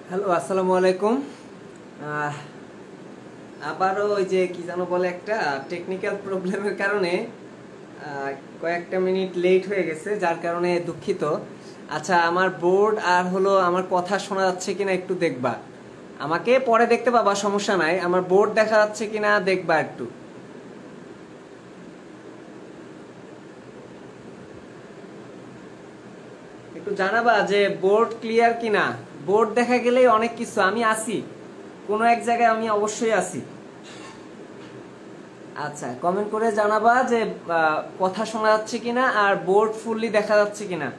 Hello, আসসালামু আলাইকুম। আহ, আবারও ওই যে কি যেন বলে, একটা টেকনিক্যাল প্রবলেমের কারণে কয়েকটা মিনিট লেট হয়ে গেছে, যার কারণে দুঃখিত। আচ্ছা, আমার বোর্ড আর হলো আমার কথা শোনা যাচ্ছে কিনা একটু দেখবা। আমাকে পরে দেখতে পাবা, সমস্যা নাই। আমার বোর্ড দেখা যাচ্ছে কিনা দেখবা একটু। একটু জানাবা যে বোর্ড ক্লিয়ার কিনা। বোর্ড দেখা গেলেই অনেক কিছু, আমি আছি কোনো এক জায়গায়, আমি অবশ্যই আছি। আচ্ছা, কমেন্ট করে জানাবা যে কথা শোনা যাচ্ছে কিনা আর বোর্ড ফুললি দেখা যাচ্ছে কিনা।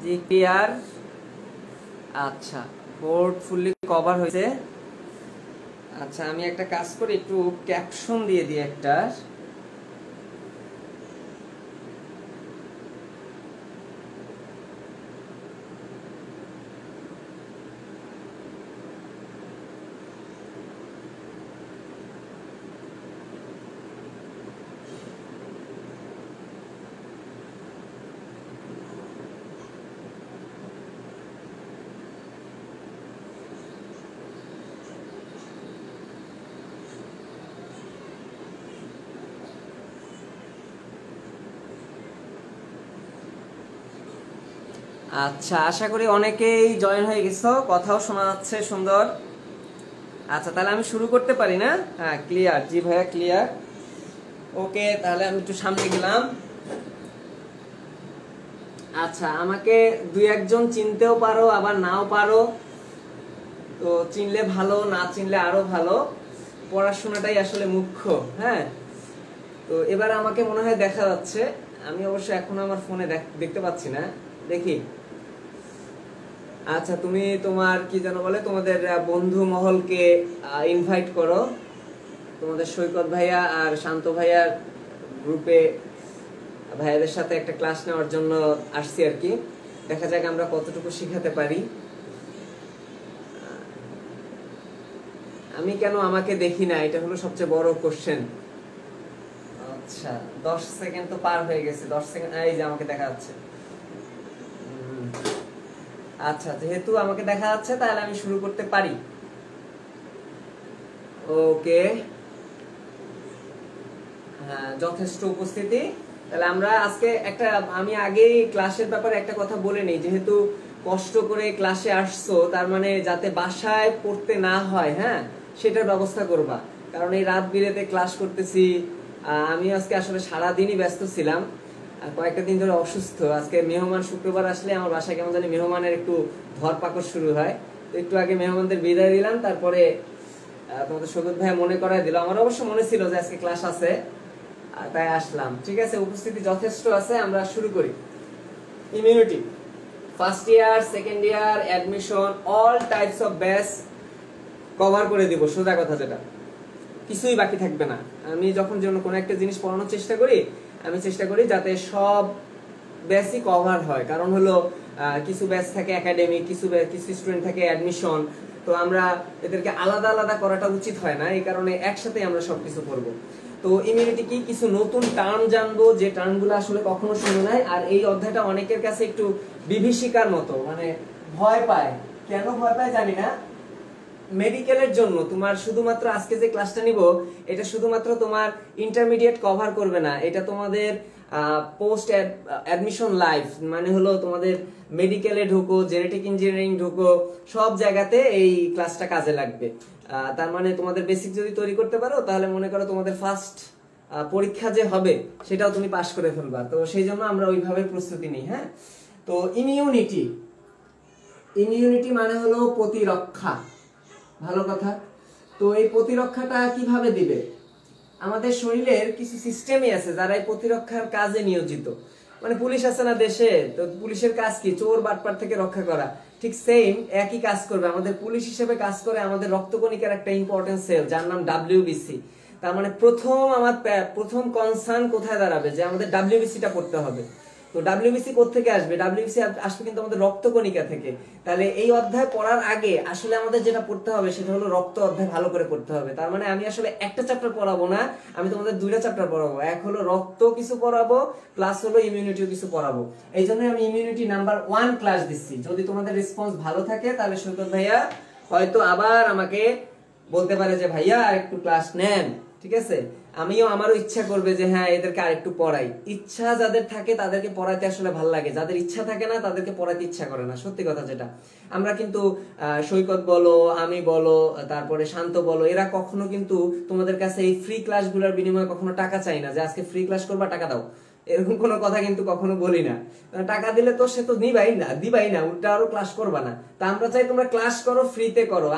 জি, ক্লিয়ার। আচ্ছা, বোর্ড ফুললি কভার হয়েছে। আচ্ছা, আমি একটা কাজ করি, একটু ক্যাপশন দিয়ে দিই একটা। আচ্ছা, আশা করি অনেকেই জয়েন হয়ে গেছো, কথাও শোনা যাচ্ছে সুন্দর। আচ্ছা, তাহলে আমি শুরু করতে পারি না? হ্যাঁ, ক্লিয়ার। জি ভাইয়া, ক্লিয়ার। ওকে, তাহলে আমি একটু সামনে গেলাম। আচ্ছা, আমাকে দুই একজন চিনতেও পারো, আবার নাও পারো। তো চিনলে ভালো, না চিনলে আরো ভালো। পড়াশোনাটাই আসলে মুখ্য। হ্যাঁ, তো এবার আমাকে মনে হয় দেখা যাচ্ছে। আমি অবশ্য এখন আমার ফোনে দেখতে পাচ্ছি না, দেখি। আচ্ছা, তুমি তোমার কি যেন বলে, তোমাদের বন্ধু মহলকে ইনভাইট করো। তোমাদের সৈকত ভাইয়া আর শান্ত ভাইয়ার গ্রুপে ভাইয়াদের সাথে একটা ক্লাস নেওয়ার জন্য আসছি আর কি। দেখা যাক আমরা কতটুকু শিখাতে পারি। আমি কেন আমাকে দেখি না, এটা হলো সবচেয়ে বড় কোশ্চেন। আচ্ছা, 10 সেকেন্ড তো পার হয়ে গেছে। 10 সেকেন্ড, এই যে আমাকে দেখা যাচ্ছে। আচ্ছা, যেহেতু আমাকে দেখা যাচ্ছে তাহলে আমি শুরু করতে পারি। ওকে, হ্যাঁ, যথেষ্ট উপস্থিতি। তাহলে আমরা আজকে একটা, আমি আগেই ক্লাসের ব্যাপারে একটা কথা বলে নিই। যেহেতু কষ্ট করে ক্লাসে আসছো, তার মানে যাতে বাসায় পড়তে না হয়, হ্যাঁ, সেটার ব্যবস্থা করবা। কারণ এই রাত বিরেতে ক্লাস করতেছি। আমি আজকে আসলে সারাদিনই ব্যস্ত ছিলাম, কয়েকটা দিন ধরে অসুস্থ। আজকে মেহমান শুক্রবার আসলে আমার বাসায় কেমন জানি মেহমানের একটু ধরপাকড় শুরু হয়। তো একটু আগে মেহমানদের বিদায় দিলাম, তারপরে তোমাদের সৈকত ভাই মনে করাই দিল। আমার অবশ্য মনে ছিল যে আজকে ক্লাস আছে, তাই আসলাম। ঠিক আছে, উপস্থিতি যথেষ্ট আছে, আমরা শুরু করি। Immunity, first year, second year, admission, all types of batch cover করে দিব। সোজা কথা যেটা, কিছুই বাকি থাকবে না। আমি যখন কোনো একটা জিনিস পড়ানোর চেষ্টা করি, আমি চেষ্টা করি যাতে সব ব্যাচই কভার হয়। কারণ হলো কিছু ব্যাচ থাকে একাডেমিক, কিছু স্টুডেন্ট থাকে অ্যাডমিশন। তো আমরা এদেরকে আলাদা আলাদা করাটা উচিত হয় না, এই কারণে একসাথে আমরা সবকিছু করব। তো ইমিউনিটি কি, কিছু নতুন টার্ম জানবো, যে টার্মগুলো আসলে কখনো শুনে নাই। আর এই অধ্যায়টা অনেকের কাছে একটু বিভীষিকার মতো, মানে ভয় পায়। কেন ভয় পায় জানি না। মেডিকেলের জন্য তোমার শুধুমাত্র আজকে যে ক্লাসটা নিব, এটা শুধুমাত্র তোমার ইন্টারমিডিয়েট কভার করবে না, এটা তোমাদের পোস্ট অ্যাডমিশন লাইফ, মানে হলো তোমাদের মেডিকেলে ঢুকো, জেনেটিক ইঞ্জিনিয়ারিং ঢুকো, সব জায়গাতে এই ক্লাসটা কাজে লাগবে। তার মানে তোমাদের বেসিক যদি তৈরি করতে পারো, তাহলে মনে করো তোমাদের ফার্স্ট পরীক্ষা যে হবে সেটাও তুমি পাশ করে ফেলবা। তো সেই জন্য আমরা ওইভাবে প্রস্তুতি নিই। হ্যাঁ, তো ইমিউনিটি, ইমিউনিটি মানে হলো প্রতিরক্ষা। ভালো কথা। তো এই প্রতিরক্ষাটা কিভাবে দিবে? আমাদের শরীরের কিছু সিস্টেমই আছে যারা এই প্রতিরক্ষার কাজে নিয়োজিত। মানে পুলিশ আছে না দেশে, তো পুলিশের কাজ কি? চোর বাটপার থেকে রক্ষা করা। ঠিক সেম একই কাজ করবে। আমাদের পুলিশ হিসেবে কাজ করে আমাদের রক্তকণিকার একটা ইম্পর্টেন্ট সেল, যার নাম ডাব্লিউবিসি। তার মানে প্রথম কনসার্ন কোথায় দাঁড়াবে? যে আমাদের ডাব্লিউবিসিটা পড়তে হবে। তো ডাব্লিউবিসি কোত্থেকে আসবে? ডাব্লিউবিসি আসবে কিন্তু আমাদের রক্তকণিকা থেকে। তাহলে এই অধ্যায় পড়ার আগে আসলে আমাদের যেটা পড়তে হবে সেটা হলো রক্ত অধ্যায় ভালো করে পড়তে হবে। তার মানে আমি আসলে একটা চ্যাপ্টার পড়াবো না, আমি তোমাদের দুইটা চ্যাপ্টার পড়াবো। এক হলো রক্ত কিছু পড়াবো, প্লাস হলো ইমিউনিটিও কিছু পড়াবো। এই জন্য আমি ইমিউনিটি নাম্বার 1 ক্লাস দিচ্ছি। যদি তোমাদের রেসপন্স ভালো থাকে তাহলে সৈকত ভাইয়া হয়তো আবার আমাকে বলতে পারে যে ভাইয়া আরেকটু ক্লাস নেন, ঠিক আছে? আমারও ইচ্ছা করবে যে হ্যাঁ এদেরকে আরেকটু পড়াই। ইচ্ছা যাদের থাকে তাদেরকে পড়াইতে আসলে ভালো লাগে, যাদের ইচ্ছা থাকে না তাদেরকে পড়াইতে ইচ্ছা করে না, সত্যি কথা যেটা। আমরা কিন্তু সৈকত বলো, আমি বলো, তারপরে শান্ত বলো, এরা কখনো কিন্তু তোমাদের কাছে এই ফ্রি ক্লাসগুলোর বিনিময়ে কখনো টাকা চাই না যে আজকে ফ্রি ক্লাস করবা টাকা দাও, এরকম কোনো কথা কিন্তু কখনো বলি না। টাকা দিলে তো সে তো দিবাই না, উল্টা আরো ক্লাস করবা না। তা আমরা চাই তোমরা ক্লাস করো, ফ্রিতে করো,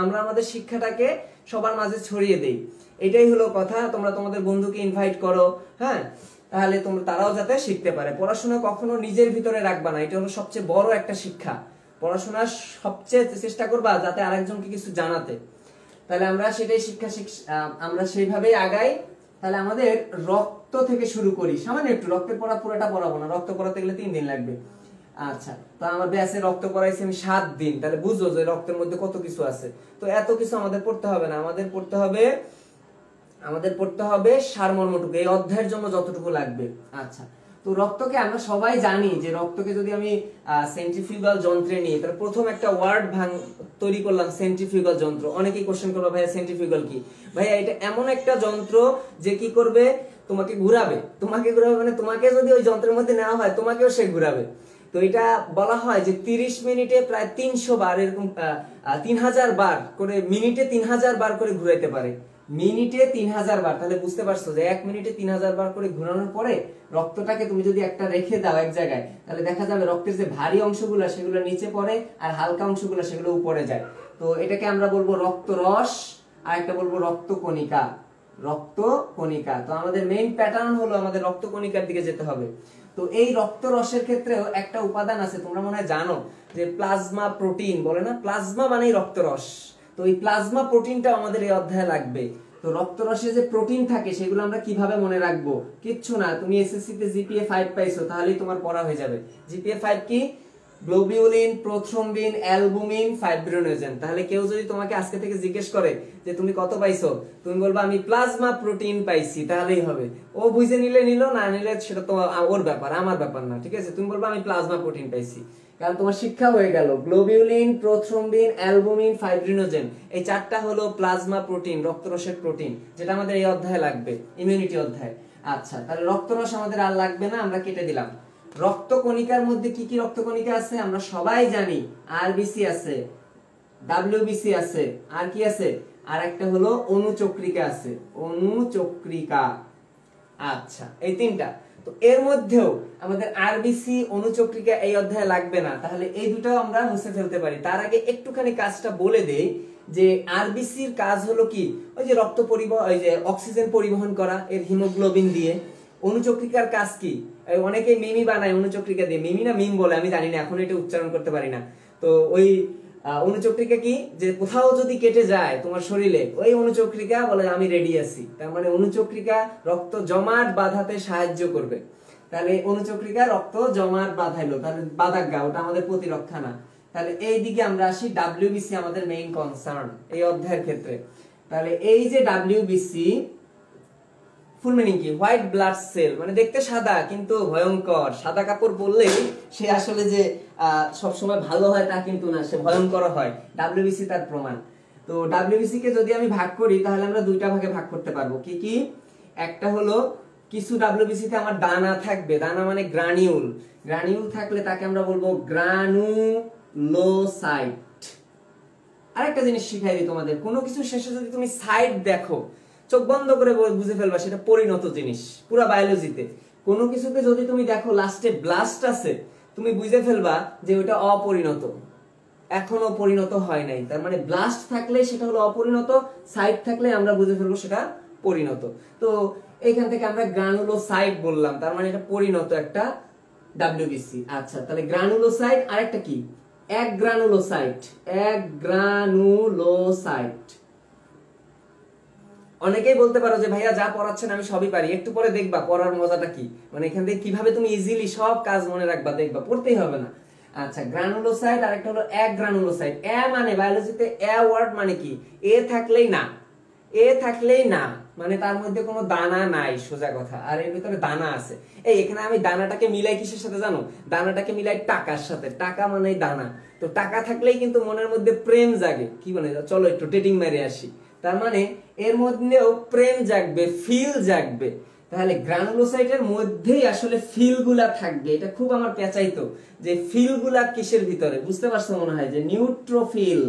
আমরা আমাদের শিক্ষাটাকে সবার মাঝে ছড়িয়ে দেই, এটাই হলো কথা। তোমরা তোমাদের বন্ধুকে ইনভাইট করো, হ্যাঁ, তাহলে তারাও যাতে শিখতে পারে। পড়াশোনা কখনো নিজের ভিতরে রাখবা না, এটা হলো সবচেয়ে বড় একটা শিক্ষা। পড়াশোনা সবচেয়ে চেষ্টা করবা যাতে আরেকজনকে কিছু জানাতে। তাহলে আমরা সেটাই আমরা সেইভাবেই আগাই। তাহলে আমাদের রক্ত থেকে শুরু করি, সামান্য একটু রক্তের পড়া পুরোটা পড়াবো না, রক্ত পড়াতে গেলে 3 দিন লাগবে। আচ্ছা, তো আমার ব্যাসে রক্ত পড়াইছি আমি 7 দিন, তাহলে বুঝো যে রক্তের মধ্যে কত কিছু আছে। তো এত কিছু আমাদের পড়তে হবে না, আমাদের পড়তে হবে সারমর্মটুকু, এই অধ্যায়ের জন্য যতটুকু লাগবে। আচ্ছা, তো রক্তকে আমরা সবাই জানি যে রক্তকে যদি আমি সেন্ট্রিফিউগাল যন্ত্রে নিই, তাহলে প্রথম একটা ওয়ার্ড তৈরি করলাম সেন্ট্রিফিউগাল যন্ত্র। অনেকেই কোশ্চেন করবে ভাইয়া সেন্ট্রিফিউগাল কি? ভাইয়া এটা এমন একটা যন্ত্র যে কি করবে, তোমাকে ঘুরাবে মানে তোমাকে যদি ওই যন্ত্রের মধ্যে নেওয়া হয় তোমাকেও সে ঘুরাবে। তো এটা বলা হয় যে 30 মিনিটে প্রায় 300 বার, এরকম 3000 বার করে, মিনিটে 3000 বার করে ঘুরাইতে পারে, মিনিটে 3000 বার। তাহলে বুঝতে পারছো যে 1 মিনিটে 3000 বার করে ঘোরানোর পরে রক্তটাকে তুমি যদি একটা রেখে দাও এক জায়গায়, তাহলে দেখা যাবে রক্তের যে ভারী অংশগুলো সেগুলো নিচে পড়ে আর হালকা অংশগুলো সেগুলো উপরে যায়। তো এটাকে আমরা বলবো রক্তরস, আর একটা বলবো রক্তকণিকা। তো আমাদের মেইন প্যাটার্ন হলো আমাদের রক্তকণিকার দিকে যেতে হবে। তো এই রক্তরসের ক্ষেত্রেও একটা উপাদান আছে, তোমরা মনে হয় জানো যে প্লাজমা প্রোটিন বলে না, প্লাজমা মানেই রক্তরস। তো এই প্লাজমা প্রোটিনটা আমাদের এই অধ্যায়ে লাগবে। তো রক্তরসে যে প্রোটিন থাকে সেগুলো আমরা কিভাবে মনে রাখবো? কিচ্ছু না, তুমি এসএসসি তে জিপিএ 5 পাইছো, তাহলেই তোমার পড়া হয়ে যাবে। জিপিএ 5 কি? Globulin, prothrombin, albumin, fibrinogen. তাহলে কেউ যদি তোমাকে আজকে থেকে জিজ্ঞেস করে যে তুমি কত পাইছো, তুমি বলবা আমি প্লাজমা প্রোটিন পাইছি, তাহলেই হবে। ও বুঝে নিলে নিল, না নিলে সেটা তো ওর ব্যাপার, আমার ব্যাপার না, ঠিক আছে? তুমি বলবা আমি প্লাজমা প্রোটিন পাইছি, কারণ তোমার শিক্ষা হয়ে গেল। গ্লোবিউলিন, প্রোথ্রম্বিন, অ্যালবুমিন, ফাইব্রিনোজেন, এই 4টা হলো প্লাজমা প্রোটিন, রক্তরসের প্রোটিন, যেটা আমাদের এই অধ্যায়ে লাগবে, ইমিউনিটি অধ্যায়। আচ্ছা, তাহলে রক্তরস আমাদের আর লাগবে না, আমরা কেটে দিলাম। রক্তকণিকার মধ্যে কি কি রক্তকণিকা আছে আমরা সবাই জানি। আরবিসি আছে, ডাব্লিউবিসি আছে, আর কি আছে? আর একটা হলো অনুচক্রিকা আছে, অনুচক্রিকা। আচ্ছা, এই 3টা। তো এর মধ্যেও আমাদের আরবিসি, অনুচক্রিকা এই অধ্যায়ে লাগবে না, তাহলে এই দুটাও আমরা মুছে ফেলতে পারি। তার আগে একটুখানি কাজটা বলে দেই যে আরবিসির কাজ হলো কি, ওই যে রক্ত পরিবহন, ওই যে অক্সিজেন পরিবহন করা এর হিমোগ্লোবিন দিয়ে। অনুচক্রিকার কাজ কি? অনেকে মিমি বানায় অনুচক্রিকা দিয়ে, মিমি না মিম বলে আমি জানি না, এখন এটা উচ্চারণ করতে পারি না। তো ওই অনুচক্রিকা কি, যে কোথাও যদি কেটে যায় তোমার শরীরে, ওই অনুচক্রিকা বলে আমি রেডি আছি। তার মানে অনুচক্রিকা রক্ত জমাট বাঁধাতে সাহায্য করবে। তাহলে অনুচক্রিকা রক্ত জমাট বাঁধাইলো, তাহলে বাধাজ্ঞা, ওটা আমাদের প্রতিরক্ষা না। তাহলে এই দিকে আমরা আসি, ডাব্লিউবিসি আমাদের মেইন কনসার্ন এই অধ্যায়ের ক্ষেত্রে। তাহলে এই যে ডাব্লিউবিসি ফুল মিনিং কি? হোয়াইট ব্লাড সেল, মানে দেখতে সাদা কিন্তু ভয়ঙ্কর। সাদা কাপড় পরলেই সে আসলে যে সবসময় ভালো হয় তা কিন্তু না, সে ভয়ঙ্কর হয়। ডাব্লিউবিসি তার প্রমাণ। তো ডাব্লিউবিসি কে যদি আমি ভাগ করি তাহলে আমরা 2টা ভাগে ভাগ করতে পারবো। কি কি? একটা হলো কিছু ডাব্লিউবিসি তে আমার দানা থাকবে, দানা মানে গ্রানিউল, গ্রানিউল থাকলে তাকে আমরা বলবো গ্রানুলোসাইট। আরেকটা জিনিস শিখাই দিই তোমাদের, কোনো কিছু শেষে যদি তুমি সাইড দেখো, চোখ বন্ধ করে বুঝে ফেলবা সেটা পরিণত জিনিস। পুরা বায়োলজিতে কোনো কিছুকে যদি তুমি দেখো লাস্টে ব্লাস্ট আছে, তুমি বুঝে ফেলবা যে ওটা অপরিণত, এখনো পরিণত হয় নাই। তার মানে ব্লাস্ট থাকলে সেটা হলো অপরিণত, সাইড থাকলে আমরা বুঝে ফেলবো সেটা পরিণত। তো এইখান থেকে আমরা গ্রানুলোসাইট বললাম, তার মানে এটা পরিণত একটা ডাব্লিউবিসি। আচ্ছা, তাহলে গ্রানুলোসাইট, আরেকটা কি? এক গ্রানুলোসাইট, এক গ্রানুলোসাইট। অনেকেই বলতে পারো যে ভাইয়া যা পড়াচ্ছেন আমি সবই পারি, একটু পরে দেখবা পড়ার মজাটা কি, মানে এখান থেকে কিভাবে তুমি ইজিলি সব কাজ মনে রাখবা, দেখবা পড়তেই হবে না। আচ্ছা, গ্রানুলোসাইট আর একটা হলো অ্যাগ্রানুলোসাইট। মানে বায়োলজিতে ওয়ার্ড মানে কি, এ থাকলেই না, এ থাকলেই না মানে তার মধ্যে কোনো দানা নাই, সোজা কথা। আর এর ভিতরে দানা আছে। এখানে আমি দানাটাকে মিলাই কিসের সাথে জানো? দানাটাকে মিলাই টাকার সাথে। টাকা মানে দানা। তো টাকা থাকলেই কিন্তু মনের মধ্যে প্রেম জাগে। কি বলে, চলো একটু ডেটিং মেরে আসি। তার মানে এর মধ্যেও প্রেম জাগবে, ফিল জাগবে। তাহলে গ্রানুলোসাইটের মধ্যেই আসলে ফিল গুলা থাকবে। এটা খুব আমার পেঁচাইতো যে ফিল গুলা কিসের ভিতরে, বুঝতে পারছো মনে হয় যে নিউট্রোফিল।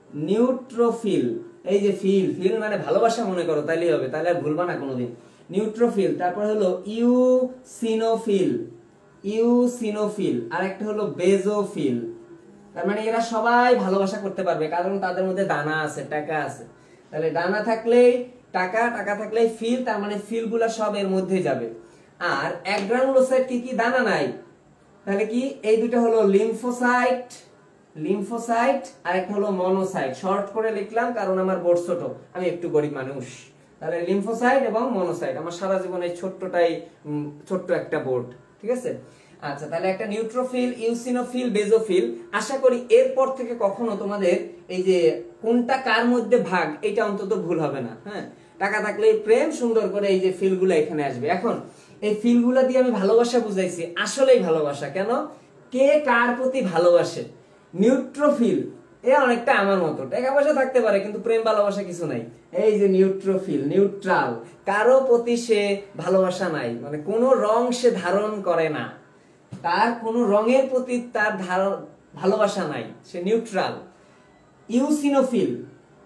নিউট্রোফিল, এই যে ফিল, ফিল মানে ভালোবাসা মনে করো, তাইলেই হবে, তাহলে আর ভুলবা না কোনোদিন। নিউট্রোফিল, তারপর হলো ইউসিনোফিল। ইউসিনোফিল আর একটা হলো বেজোফিল। তার মানে এরা সবাই ভালোবাসা করতে পারবে, কারণ তাদের মধ্যে দানা আছে, টাকা আছে। তাহলে ডানা থাকলেই টাকা, টাকা থাকলেই ফিল, তার মানে ফিল গুলা সব এর মধ্যে যাবে। আর অ্যাগ্রানুলোসাইট কি দানা নাই, তাহলে কি এই দুটো হলো লিম্ফোসাইট, লিম্ফোসাইট আর একটা হলো মনোসাইট। শর্ট করে লিখলাম কারণ আমার বোর্ড ছোট, আমি একটু গরিব মানুষ। তাহলে লিম্ফোসাইট এবং মনোসাইট, আমার সারা জীবনে ছোট্টটাই ছোট্ট একটা বোর্ড, ঠিক আছে। আচ্ছা, তাহলে একটা নিউট্রোফিল, ইউসিনোফিল, বেজোফিল। আশা করি এরপর থেকে কখনো তোমাদের এই যে কোনটা কার মধ্যে ভাগ, এটা অন্তত ভুল হবে না। হ্যাঁ, টাকা থাকলে প্রেম, সুন্দর করে এই যে ফিলগুলো এখানে আসবে। এখন এই ফিলগুলা দিয়ে আমি ভালোবাসা বুঝাইছি, আসলেই ভালোবাসা কেন, কে কার প্রতি ভালোবাসে। নিউট্রোফিল অনেকটা আমার মতো, টাকা পয়সা থাকতে পারে কিন্তু প্রেম ভালোবাসা কিছু নাই। এই যে নিউট্রোফিল, নিউট্রাল, কারো প্রতি সে ভালোবাসা নাই, মানে কোনো রং সে ধারণ করে না, তার কোনো রঙের প্রতি তার ভালোবাসা নাই, সে নিউট্রাল। ইউসিনোফিল,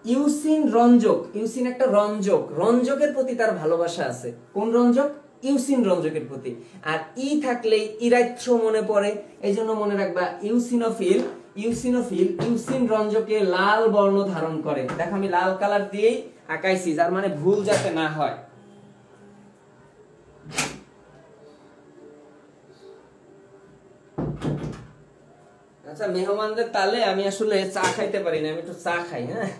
ইউসিন রঞ্জক, ইউসিন একটা রঞ্জক, রঞ্জকের প্রতি তার ভালোবাসা আছে। কোন রঞ্জক? ইউসিন রঞ্জকের প্রতি। আর ই থাকলেই ইরাইথ্রো মনে পড়ে, এই জন্য মনে রাখবা ইউসিনোফিল। ইউসিনোফিল ইউসিন রঞ্জকে লাল বর্ণ ধারণ করে। দেখো আমি লাল কালার দিয়েই আঁকাইছি, যার মানে ভুল যাতে না হয়। আচ্ছা, মেহমানদের তালে আমি আসলে চা খাইতে পারি না, আমি একটু চা খাই। হ্যাঁ,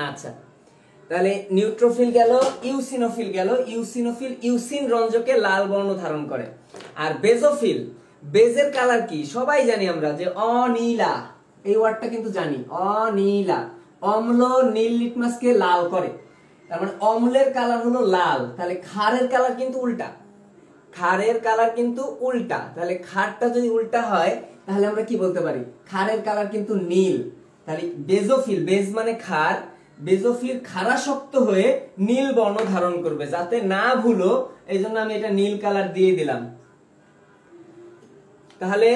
আচ্ছা, তাহলে নিউট্রোফিল গেল, ইউসিনোফিল গেল। ইউসিনোফিল ইউসিন রঞ্জকে লাল বর্ণ ধারণ করে। আর বেজোফিল, বেজের কালার কি সবাই জানি আমরা, যে অনীলা, এই ওয়ার্ডটা কিন্তু জানি, অনীলা। অম্ল নীল লিটমাসকে লাল করে, তার মানে অম্লের কালার হলো লাল। তাহলে ক্ষারের কালার কিন্তু উল্টা, ক্ষারের কালার কিন্তু উল্টা। তাহলে ক্ষারটা যদি উল্টা হয় তাহলে আমরা কি বলতে পারি, ক্ষারের কালার কিন্তু নীল। তাহলে বেজোফিল, বেজ মানে ক্ষার, বেজোফিল খারাশক্ত হয়ে নীল বর্ণ ধারণ করবে, যাতে না ভুলো, এই জন্য আমি এটা নীল কালার দিয়ে দিলাম। তাহলে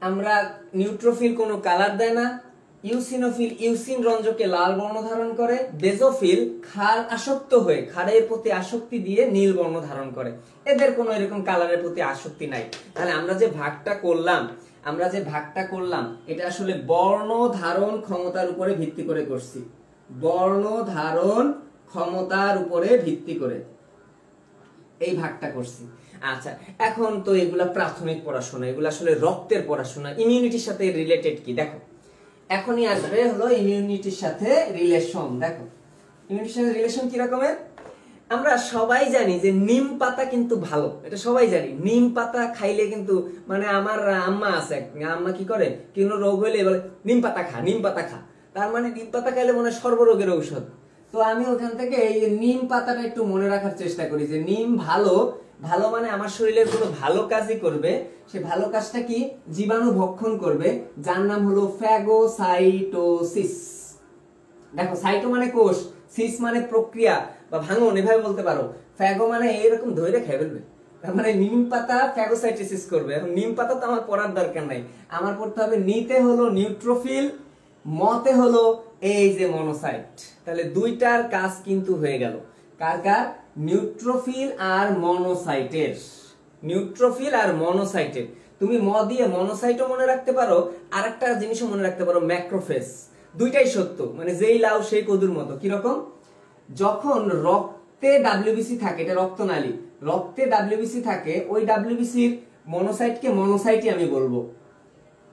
আমরা নিউট্রোফিল কোনো কালার দেয় না, ইউসিনোফিল ইউসিন রঞ্জকে লাল বর্ণ ধারণ করে, বেজোফিল ক্ষার আসক্ত হয়ে ক্ষারের প্রতি আসক্তি দিয়ে নীল বর্ণ ধারণ করে। এদের কোনো এরকম কালারের প্রতি আসক্তি নাই। তাহলে আমরা যে ভাগটা করলাম, এটা আসলে বর্ণ ধারণ ক্ষমতার উপরে ভিত্তি করে করছি, বর্ণ ধারণ ক্ষমতার উপরে ভিত্তি করে এই ভাগটা করছি। আচ্ছা, এখন তো এগুলা প্রাথমিক পড়াশোনা, এগুলো আসলে রক্তের পড়াশোনা। ইমিউনিটির সাথে রিলেটেড কি দেখো, এখনই আসবে হলো ইমিউনিটির সাথে রিলেশন। দেখো ইমিউনিটির সাথে রিলেশন কি রকমের, আমরা সবাই জানি যে নিম পাতা কিন্তু ভালো, এটা সবাই জানি। নিম পাতা খাইলে কিন্তু, মানে আমার আম্মা আছে, আম্মা কি করে, কোনো রোগ হইলে বলে নিম পাতা খা, নিম পাতা খা, তার মানে নিম পাতা খাইলে মনে হয় সর্বরোগের ঔষধ। তো আমি ওখান থেকে এই নিম পাতাটা একটু মনে রাখার চেষ্টা করি যে নিম ভালো, ভালো মানে আমার শরীরের কোনো ভালো কাজই করবে। সে ভালো কাজটা কি, জীবাণু ভক্ষণ করবে, যার নাম হলো ফ্যাগোসাইটোসিস। দেখো সাইটো মানে কোষ, সিস মানে প্রক্রিয়া বা ভাঙন, এভাবে বলতে পারো। ফ্যাগো মানে এরকম ধরে খেয়ে ফেলবে, তার মানে নিম পাতা ফ্যাগোসাইটোসিস করবে। এখন নিম পাতা তো আমার পড়ার দরকার নাই, আমার পড়তে হবে নিতে হলো নিউট্রোফিল, মতে হলো এই যে মনোসাইট। তাহলে দুইটার কাজ কিন্তু হয়ে গেল, কার কার, নিউট্রোফিল আর মনোসাইটের। নিউট্রোফিল আর মনোসাইটের, তুমি ম দিয়ে মনোসাইটও মনে রাখতে পারো, আর একটা জিনিসও মনে রাখতে পারো, ম্যাক্রোফেজ। দুইটাই সত্য, মানে যেই লাউ সেই কদুর মতো। কিরকম, যখন রক্তে ডাব্লিউবিসি থাকে, এটা রক্তনালী, রক্তে ডাব্লিউবিসি থাকে, ওই ডাব্লিউবিসির মনোসাইটকে মনোসাইটই আমি বলবো,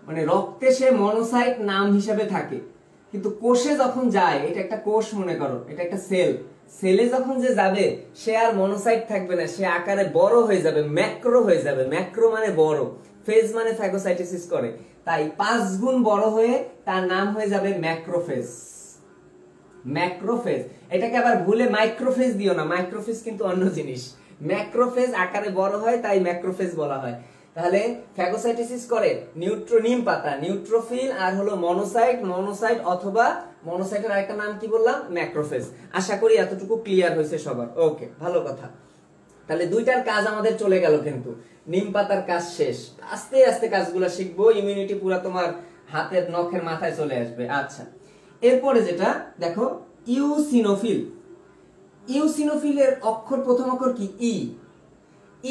মানে রক্তে সে মনোসাইট নাম হিসাবে থাকে। কিন্তু কোষে যখন যায়, এটা একটা কোষ মনে করো, এটা একটা সেল, সেলে যখন যে যাবে সে আর মনোসাইট থাকবে না, সে আকারে বড় হয়ে যাবে, ম্যাক্রো হয়ে যাবে। ম্যাক্রো মানে বড়, ফেজ মানে ফ্যাগোসাইটোসিস করে, তাই 5 গুণ বড় হয়ে তার নাম হয়ে যাবে ম্যাক্রোফেজ। ম্যাক্রোফেজ, এটাকে আবার ভুলে মাইক্রোফেজ দিও না, মাইক্রোফেজ কিন্তু অন্য জিনিস। ম্যাক্রোফেজ আকারে বড় হয় তাই ম্যাক্রোফেজ বলা হয়। তাহলে ফ্যাগোসাইটোসিস করে নিম পাতা, নিউট্রোফিল, আর হলো মনোসাইট, মনোসাইট অথবা মনোসাইটের আরেকটা নাম কি বললাম, ম্যাক্রোফেজ। আশা করি এতটুকু ক্লিয়ার হয়েছে সবার। ওকে, ভালো কথা। তাহলে দুইটার কাজ আমাদের চলে গেল, কিন্তু নিম পাতার কাজ শেষ। আস্তে আস্তে কাজগুলো শিখবো, ইমিউনিটি পুরো তোমার হাতের নখের মাথায় চলে আসবে। আচ্ছা, এরপরে যেটা দেখো, ইউসিনোফিল। ইউসিনোফিলের অক্ষর, প্রথম অক্ষর কি, ই।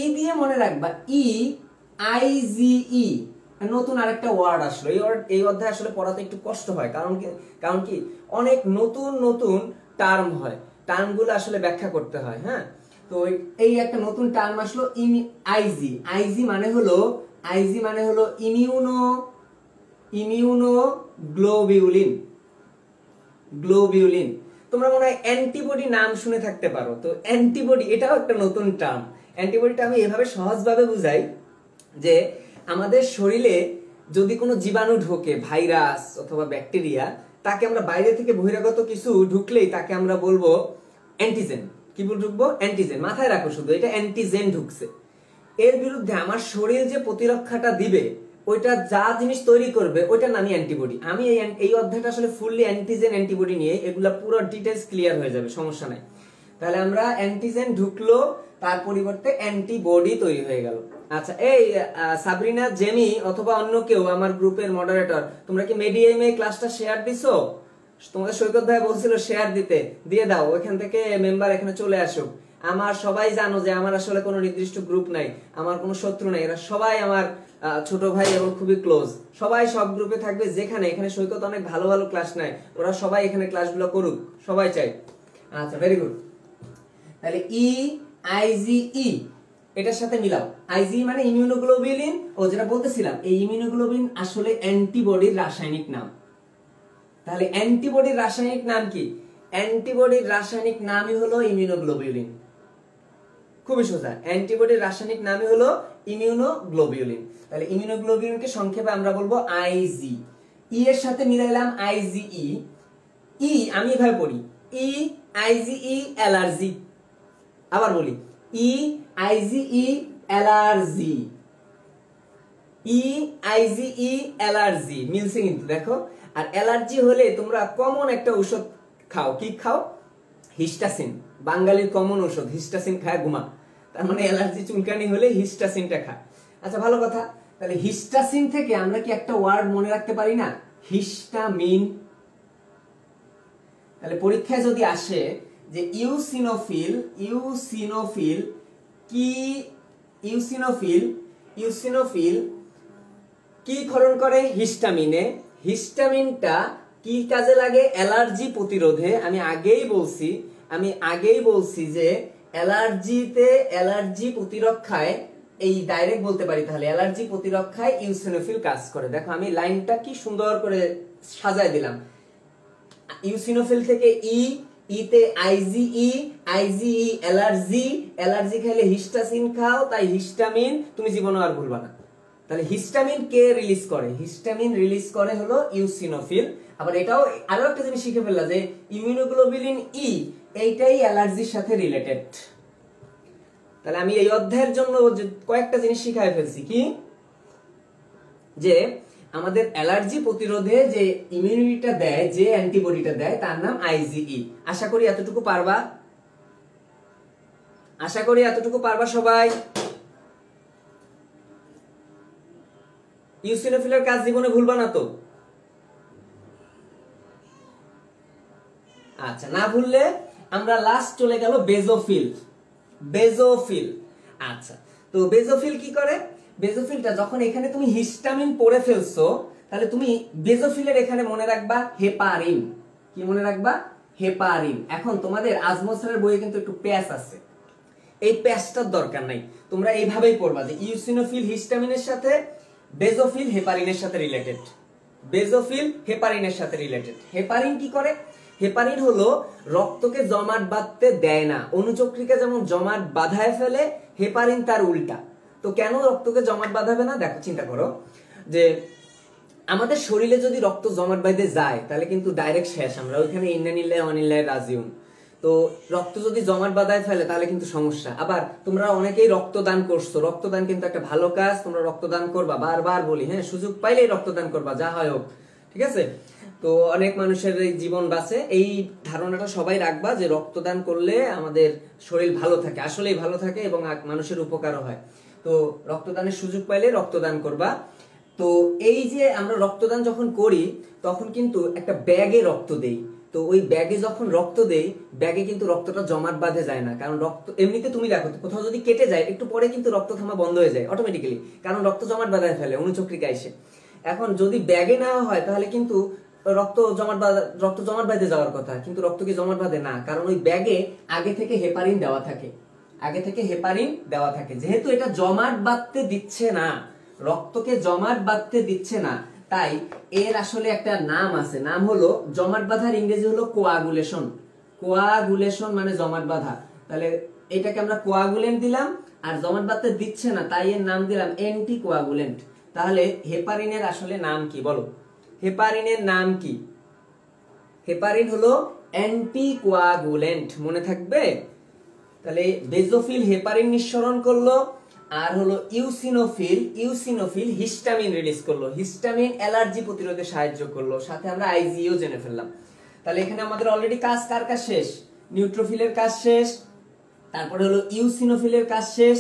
ই দিয়ে মনে রাখবা, ই আই জি ই, নতুন আরেকটা ওয়ার্ড আসলো। এই অধ্যায় আসলে পড়াতে একটু কষ্ট হয়, কারণ কি অনেক নতুন নতুন টার্ম হয়, টার্মগুলো আসলে ব্যাখ্যা করতে হয়। হ্যাঁ, তো এই একটা নতুন টার্ম আসলো, আইজি। আইজি মানে হলো ইমিউনোগ্লোবিউলিন। গ্লোবিউলিন, তোমরা মনে হয় অ্যান্টিবডি নাম শুনে থাকতে পারো। তো অ্যান্টিবডি এটাও একটা নতুন টার্ম। অ্যান্টিবডিটা আমি এভাবে সহজভাবে বুঝাই যে আমাদের শরীরে যদি কোনো জীবাণু ঢোকে, ভাইরাস অথবা ব্যাকটেরিয়া, তাকে আমরা বাইরে থেকে বহিরাগত কিছু ঢুকলেই তাকে আমরা বলবো অ্যান্টিজেন। কি ঢুকবো? অ্যান্টিজেন। মাথায় রাখো শুধু, এটা অ্যান্টিজেন ঢুকছে। এর বিরুদ্ধে আমার শরীর যে প্রতিরক্ষাটা দিবে, ওইটা যা জিনিস তৈরি করবে, ওইটার নামই অ্যান্টিবডি। আমি এই অধ্যায়টা আসলে ফুললি অ্যান্টিজেন অ্যান্টিবডি নিয়ে, এগুলা পুরো ডিটেইলস ক্লিয়ার হয়ে যাবে, সমস্যা নাই। তাহলে আমরা অ্যান্টিজেন ঢুকলো, তার পরিবর্তে অ্যান্টিবডি তৈরি হয়ে গেল। আচ্ছা, এই সাবরিনা, জেমি অথবা অন্য কেউ, আমার গ্রুপের মডারেটর, তোমরা কি মেডিএমএ ক্লাসটা শেয়ার দিছো? তোমাদের সৈকত ভাই বলছিল শেয়ার দিতে, দিয়ে দাও। ওইখান থেকে মেম্বার এখানে চলে আসুক। আমার সবাই জানো যে আমার আসলে কোনো নির্দিষ্ট গ্রুপ নাই, আমার কোনো শত্রু নাই, এরা সবাই আমার ছোট ভাই এবং খুবই ক্লোজ। সবাই সব গ্রুপে থাকবে, যেখানে এখানে সৈকত অনেক ভালো ভালো ক্লাস নেয়, ওরা সবাই এখানে ক্লাসগুলো করুক, সবাই চাই। আচ্ছা, ভেরি গুড। তাহলে ই আইজি ই, এটার সাথে মিলাও। আইজি মানে ইমিউনোগ্লোবিউলিন। ও যেটা বলতেছিলাম, এই ইমিউনোগ্লোবিউলিন আসলে অ্যান্টিবডির রাসায়নিক নাম। তাহলে অ্যান্টিবডির রাসায়নিক নাম কি? অ্যান্টিবডির রাসায়নিক নামই হলো ইমিউনোগ্লোবিউলিন। খুবই সোজা, অ্যান্টিবডির রাসায়নিক নামই হলো ইমিউনোগ্লোবিউলিন। তাহলে ইমিউনোগ্লোবিউলিনকে সংক্ষেপে আমরা বলবো আইজি। ই এর সাথে মিলাইলাম আইজিই। ই আমি এভাবে পড়ি, ই আইজিই অ্যালার্জি। আবার বলি, ই আইজিই অ্যালার্জি। ই আইজিই অ্যালার্জি, মিলছে কিন্তু দেখো। আর অ্যালার্জি হলে তোমরা কমন একটা ঔষধ খাও, কি খাও? হিস্টাসিন। বাঙালির কমন ঔষধ, হিস্টাসিন খায় ঘুমা। তার মানে অ্যালার্জি চুলকানি হলে হিস্টাসিনটা খা। আচ্ছা, ভালো কথা। তাহলে হিস্টাসিন থেকে আমরা কি একটা ওয়ার্ড মনে রাখতে পারি না, হিস্টামিন? তাহলে পরীক্ষায় যদি আসে যে ইউসিনোফিল কি, ইউসিনোফিল কি ক্ষরণ করে? হিস্টামিনে। হিস্টামিনটা কি কাজে লাগে? অ্যালার্জি প্রতিরোধে। আমি আগেই বলছি যে অ্যালার্জি প্রতিরক্ষায়, এই ডাইরেক্ট বলতে পারি, তাহলে অ্যালার্জি প্রতিরক্ষায় ইউসিনোফিল কাজ করে। দেখো আমি লাইনটা কি সুন্দর করে সাজায় দিলাম। ইউসিনোফিল থেকে ইতে আইজিই অ্যালার্জি খাইলে হিস্টাসিন খাও, তাই হিস্টামিন তুমি জীবনে আর ভুলবা না। তাহলে হিস্টামিন কে রিলিজ করে? হিস্টামিন রিলিজ করে হলো ইউসিনোফিল। আবার এটাও আরো একটা জিনিস শিখে ফেললা যে ইমিউনোগ্লোবিউলিন ই, এইটাই অ্যালার্জির সাথে রিলেটেড। তাহলে আমি এই অধ্যায়ের জন্য কয়েকটা জিনিস শিখাই ফেলছি, কি যে আমাদের অ্যালার্জি প্রতিরোধে যে ইমিউনিটিটা দেয়, যে অ্যান্টিবডিটা দেয়, তার নাম আইজিই। আশা করি এতটুকু পারবা সবাই। ইউসিনোফিলের কাজ জীবনে ভুলবা না তো? আচ্ছা, না ভুললে আমরা লাস্ট চলে গেল বেজোফিল। আচ্ছা, তো বেজোফিল কি করে? বেজোফিলটা যখন এখানে তুমি হিস্টামিন পড়ে ফেলছো, তাহলে তুমি বেজোফিলের এখানে মনে রাখবা হেপারিন। কি মনে রাখবা? হেপারিন। এখন তোমাদের আজমল স্যারের বইয়ে কিন্তু একটু প্যাচ আছে, এই প্যাচটার দরকার নাই, তোমরা এইভাবেই পড়বা যে ইউসিনোফিল হিস্টামিনের সাথে, বেজোফিল হেপারিনের সাথে রিলেটেড। বেজোফিল হেপারিনের সাথে রিলেটেড। হেপারিন কি করে? হেপারিন হলো রক্তকে জমাট বাঁধতে দেয় না। অনুচক্রিকা যেমন জমাট বাঁধায় ফেলে, হেপারিন তার উল্টা। তো কেন রক্তকে জমাট বাঁধাবে না? দেখো, চিন্তা করো যে আমাদের শরীরে যদি রক্ত জমাট বাঁধে যায় তাহলে কিন্তু ডাইরেক্ট শেষ আমরা, ওইখানে ইন্নানিল্লাহি ওয়া ইন্না ইলাইহি রাজিউন। তো রক্ত যদি জমাট বাঁধায় ফেলে তাহলে কিন্তু সমস্যা। আবার তোমরা অনেকেই রক্তদান করছো, রক্তদান কিন্তু একটা ভালো কাজ, তোমরা রক্তদান করবা, বারবার বলি, হ্যাঁ, সুযোগ পাইলেই রক্তদান করবা, যা হয় হোক, ঠিক আছে? তো অনেক মানুষের এই জীবন বাঁচে, এই ধারণাটা সবাই রাখবা যে রক্তদান করলে আমাদের শরীর ভালো থাকে, আসলেই ভালো থাকে এবং মানুষের উপকারও হয়। তো রক্তদানের সুযোগ পাইলে রক্তদান করবা। তো এই যে আমরা রক্তদান যখন করি তখন কিন্তু একটা ব্যাগে রক্ত দেই। তো ওই ব্যাগে যখন রক্ত দেই, ব্যাগে কিন্তু রক্তটা জমাট বাঁধে যায় না, কারণ রক্ত এমনিতে তুমি দেখো কোথাও যদি কেটে যায় একটু পরে কিন্তু রক্ত থামা বন্ধ হয়ে যায় অটোমেটিক্যালি, কারণ রক্ত জমাট বাঁধায় ফেলে অনুচক্রিকা এসে। এখন যদি ব্যাগে নেওয়া হয় তাহলে কিন্তু রক্ত জমাট বাঁধে যাওয়ার কথা, কিন্তু রক্ত কি জমাট বাঁধে না, কারণ ওই ব্যাগে আগে থেকে হেপারিন দেওয়া থাকে, আগে থেকে হেপারিন দেওয়া থাকে। যেহেতু এটা জমাট বাঁধতে দিচ্ছে না, রক্তকে জমাট বাঁধতে দিচ্ছে না, তাই এর আসলে একটা নাম আছে, নাম হলো জমাট বাঁধার ইংরেজি হলো কোয়াগুলেশন। কোয়াগুলেশন মানে জমাট বাঁধা। তাহলে এটাকে আমরা কোয়াগুলেন্ট দিলাম, আর জমাট বাঁধতে দিচ্ছে না তাই এর নাম দিলাম অ্যান্টি কোয়াগুলেন্ট। তাহলে হেপারিনের আসলে নাম কি বলো? হেপারিনের নাম কি? হেপারিন হলো অ্যান্টি কোয়াগুলেন্ট, মনে থাকবে? তাহলে বেজোফিল হেপারিন নিঃসরণ করলো, আর হলো ইউসিনোফিল হিস্টামিন রিলিজ করলো, হিস্টামিন অ্যালার্জি প্রতিরোধে সাহায্য করলো, সাথে আমরা আইজিও জেনে ফেললাম। তাহলে এখানে আমাদের অলরেডি কাজ কার কাজ শেষ? নিউট্রোফিলের কাজ শেষ, তারপরে হলো ইউসিনোফিলের কাজ শেষ,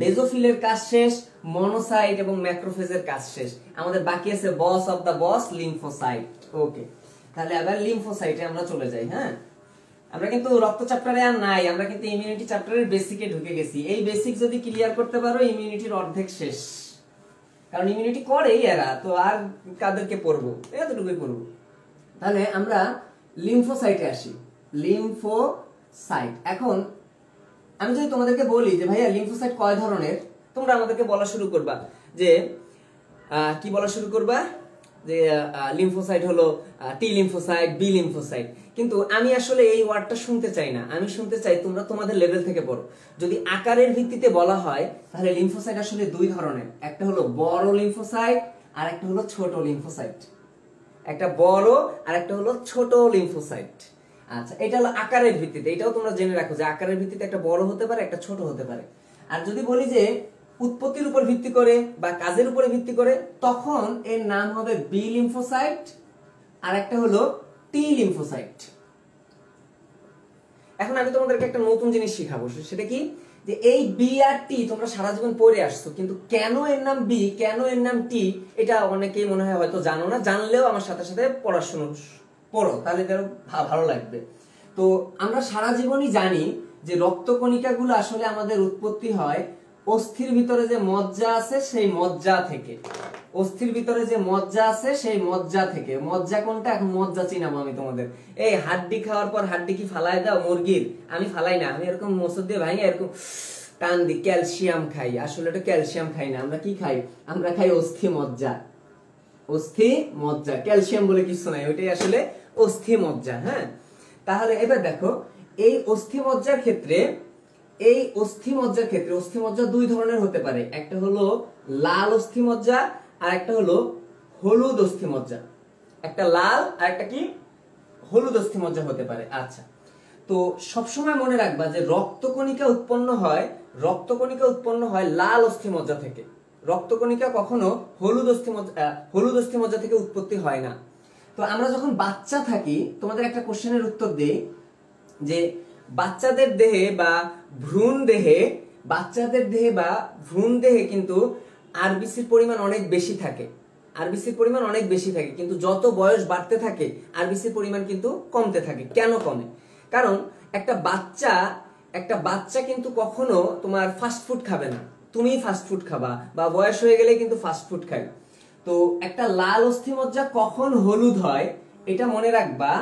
বেজোফিলের কাজ শেষ, মনোসাইট এবং ম্যাক্রোফেজের কাজ শেষ। আমাদের বাকি আছে বস অফ দা বস, লিম্ফোসাইট। ওকে, তাহলে আবার লিম্ফোসাইটে আমরা চলে যাই। হ্যাঁ, আমরা কিন্তু রক্ত চ্যাপ্টারে আর নাই, আমরা কিন্তু ইমিউনিটি চ্যাপ্টারের বেসিকে ঢুকে গেছি। এই বেসিক যদি ক্লিয়ার করতে পারো ইমিউনিটির অর্ধেক শেষ, কারণ ইমিউনিটি করেই এরা, তো আর কাদেরকে পড়বো? এতটুকুই পড়বো। তাহলে আমরা লিম্ফোসাইটে আসি। লিম্ফোসাইট, এখন আমি যদি তোমাদেরকে বলি যে ভাইয়া লিম্ফোসাইট কয় ধরনের, তোমরা আমাদেরকে বলা শুরু করবা যে কি বলা শুরু করবা যে লিম্ফোসাইট হলো টি লিম্ফোসাইট, বি লিম্ফোসাইট। কিন্তু আমি আসলে এই ওয়ার্ডটা শুনতে চাই না, আমি শুনতে চাই তোমরা তোমাদের লেভেল থেকে পড়ো। যদি আকারের ভিত্তিতে বলা হয় তাহলে লিম্ফোসাইট আসলে দুই ধরনের, একটা হলো বড় লিম্ফোসাইট আর একটা হলো ছোট লিম্ফোসাইট। একটা বড় আর একটা হলো ছোট লিম্ফোসাইট। আচ্ছা, এটা হলো আকারের ভিত্তিতে, এটাও তোমরা জেনে রাখো যে আকারের ভিত্তিতে একটা বড় হতে পারে, একটা ছোট হতে পারে। আর যদি বলি যে উৎপত্তির উপর ভিত্তি করে বা কাজের উপরে ভিত্তি করে, তখন এর নাম হবে বি লিম্ফোসাইট আর একটা হলো টি লিম্ফোসাইট। এখন আমি তোমাদেরকে একটা নতুন জিনিস শিখাবো, সেটা কি যে এই বি আর টি তোমরা সারা জীবন পড়ে আসছো, কিন্তু কেন এর নাম বি, কেন এর নাম টি, এটা অনেকেই মনে হয় হয়তো জানো না। জানলেও আমার সাথে সাথে পড়াশোনা পড়ো, তাহলে ভালো লাগবে। তো আমরা সারা জীবনই জানি যে রক্তকণিকাগুলো আসলে আমাদের উৎপত্তি হয় অস্থির ভিতরে যে মজ্জা আছে সেই মজ্জা থেকে। অস্থির ভিতরে যে মজ্জা আছে সেই মজ্জা থেকে। মজ্জা কোনটা? এখন মজ্জা চিনাবো আমি তোমাদের। এই হাড্ডি খাওয়ার পর হাড্ডি কি ফালাই দাও মুরগির? আমি ফালাই না, আমি এরকম মোচড় দিয়ে ভাঙি, এরকম টান দি ক্যালসিয়াম খাই। আসলে এটা ক্যালসিয়াম খাই না, আমরা কি খাই? আমরা খাই অস্থি মজ্জা। অস্থি মজ্জা, ক্যালসিয়াম বলে কিছু নাই, ওইটাই আসলে অস্থি মজ্জা। হ্যাঁ, তাহলে এবার দেখো এই অস্থি মজ্জার ক্ষেত্রে, অস্থি মজ্জা দুই ধরনের হতে পারে। একটা হলো লাল অস্থি মজ্জা আর একটা হলো হলুদ অস্থি মজ্জা। একটা লাল আর একটা কি হলুদ অস্থি মজ্জা হতে পারে। আচ্ছা, তো সবসময় মনে রাখবা যে রক্তকণিকা উৎপন্ন হয় লাল অস্থি মজ্জা থেকে। রক্তকণিকা কখনো হলুদ অস্থি মজ্জা থেকে উৎপত্তি হয় না। তো আমরা যখন বাচ্চা থাকি, তোমাদের একটা কোশ্চেনের উত্তর দিই যে বাচ্চাদের দেহে বা ভ্রূণ দেহে কিন্তু আরবিসির পরিমাণ অনেক বেশি থাকে। কিন্তু যত বয়স বাড়তে থাকে আরবিসির পরিমাণ কিন্তু কমতে থাকে। কেন কমে? কারণ একটা বাচ্চা কিন্তু কখনো তোমার ফাস্ট ফুড খাবে না, তুমি ফাস্ট ফুড খাবা, বা বয়স হয়ে গেলে কিন্তু ফাস্ট ফুড খাই। তো একটা লাল অস্থিমজ্জা কখন হলুদ হয় এটা মনে রাখবা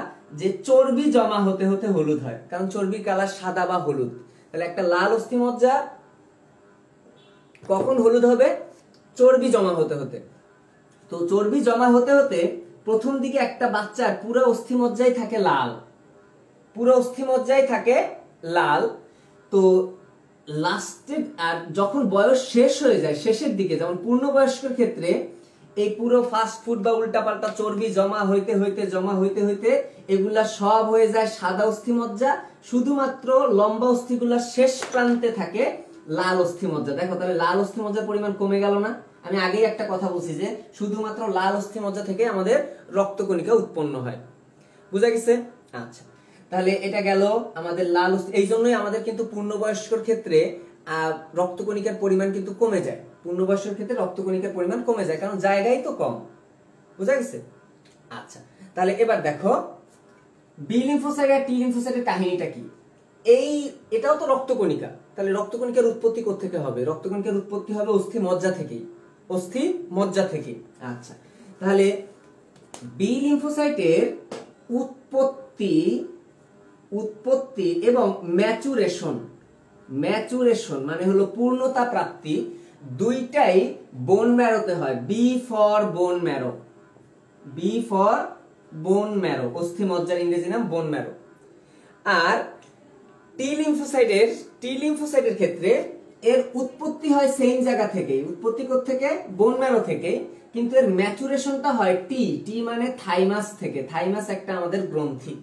যে চর্বি জমা হতে হতে হলুদ হয়, কারণ চর্বির কালার সাদা বা হলুদ। তাহলে একটা লাল অস্থিমজ্জা কখন হলুদ হবে? চর্বি জমা হতে হতে। তো চর্বি জমা হতে হতে প্রথম দিকে একটা বাচ্চার পুরো অস্থিমজ্জাই থাকে লাল, পুরো অস্থিমজ্জাই থাকে লাল। তো লাস্টে আর যখন বয়স শেষ হয়ে যায়, শেষের দিকে, যেমন পূর্ণবয়স্কের ক্ষেত্রে এই পুরো ফাস্ট ফুড বা উল্টাপাল্টা চর্বি জমা হইতে হইতে এগুলা সব হয়ে যায় সাদা অস্থিমজ্জা, শুধুমাত্র লম্বা অস্থিগুলা শেষ প্রান্তে থাকে লাল অস্থিমজ্জা। দেখো তাহলে লাল অস্থিমজ্জার পরিমাণ কমে গেল না? আমি আগেই একটা কথা বলছি যে শুধুমাত্র লাল অস্থিমজ্জা থেকে আমাদের রক্তকণিকা উৎপন্ন হয়। বুঝা গেছে? আচ্ছা, তাহলে এটা গেল আমাদের লাল এই জন্যই আমাদের কিন্তু পূর্ণবয়স্কর ক্ষেত্রে রক্তকণিকার পরিমাণ কিন্তু কমে যায়। পূর্ণবয়স্কের ক্ষেত্রে রক্তকণিকার পরিমাণ কমে যায়, কারণ জায়গাই তো কম। বুঝা গেছে? আচ্ছা, তাহলে এবার দেখো বি লিম্ফোসাইট আর টি লিম্ফোসাইটের কাহিনীটা কি। এটাও তো রক্তকণিকা, তাহলে রক্তকণিকার উৎপত্তি কোত্থেকে হবে? রক্তকণিকার উৎপত্তি হবে অস্থিমজ্জা থেকেই, অস্থিমজ্জা থেকে। আচ্ছা, তাহলে বি লিম্ফোসাইটের উৎপত্তি এবং ম্যাচুরেশন মানে হলো পূর্ণতা প্রাপ্তি, দুইটাই বোন ম্যারোতে হয়। বি ফর বোন ম্যারো, অস্থিমজ্জার ইংরেজি নাম বোন ম্যারো। আর টি লিম্ফোসাইটের ক্ষেত্রে এর উৎপত্তি হয় সেম জায়গা থেকে, উৎপত্তি থেকে বোন ম্যারো থেকে, কিন্তু এর ম্যাচুরেশনটা হয় টি মানে থাইমাস থেকে। থাইমাস একটা আমাদের গ্রন্থি,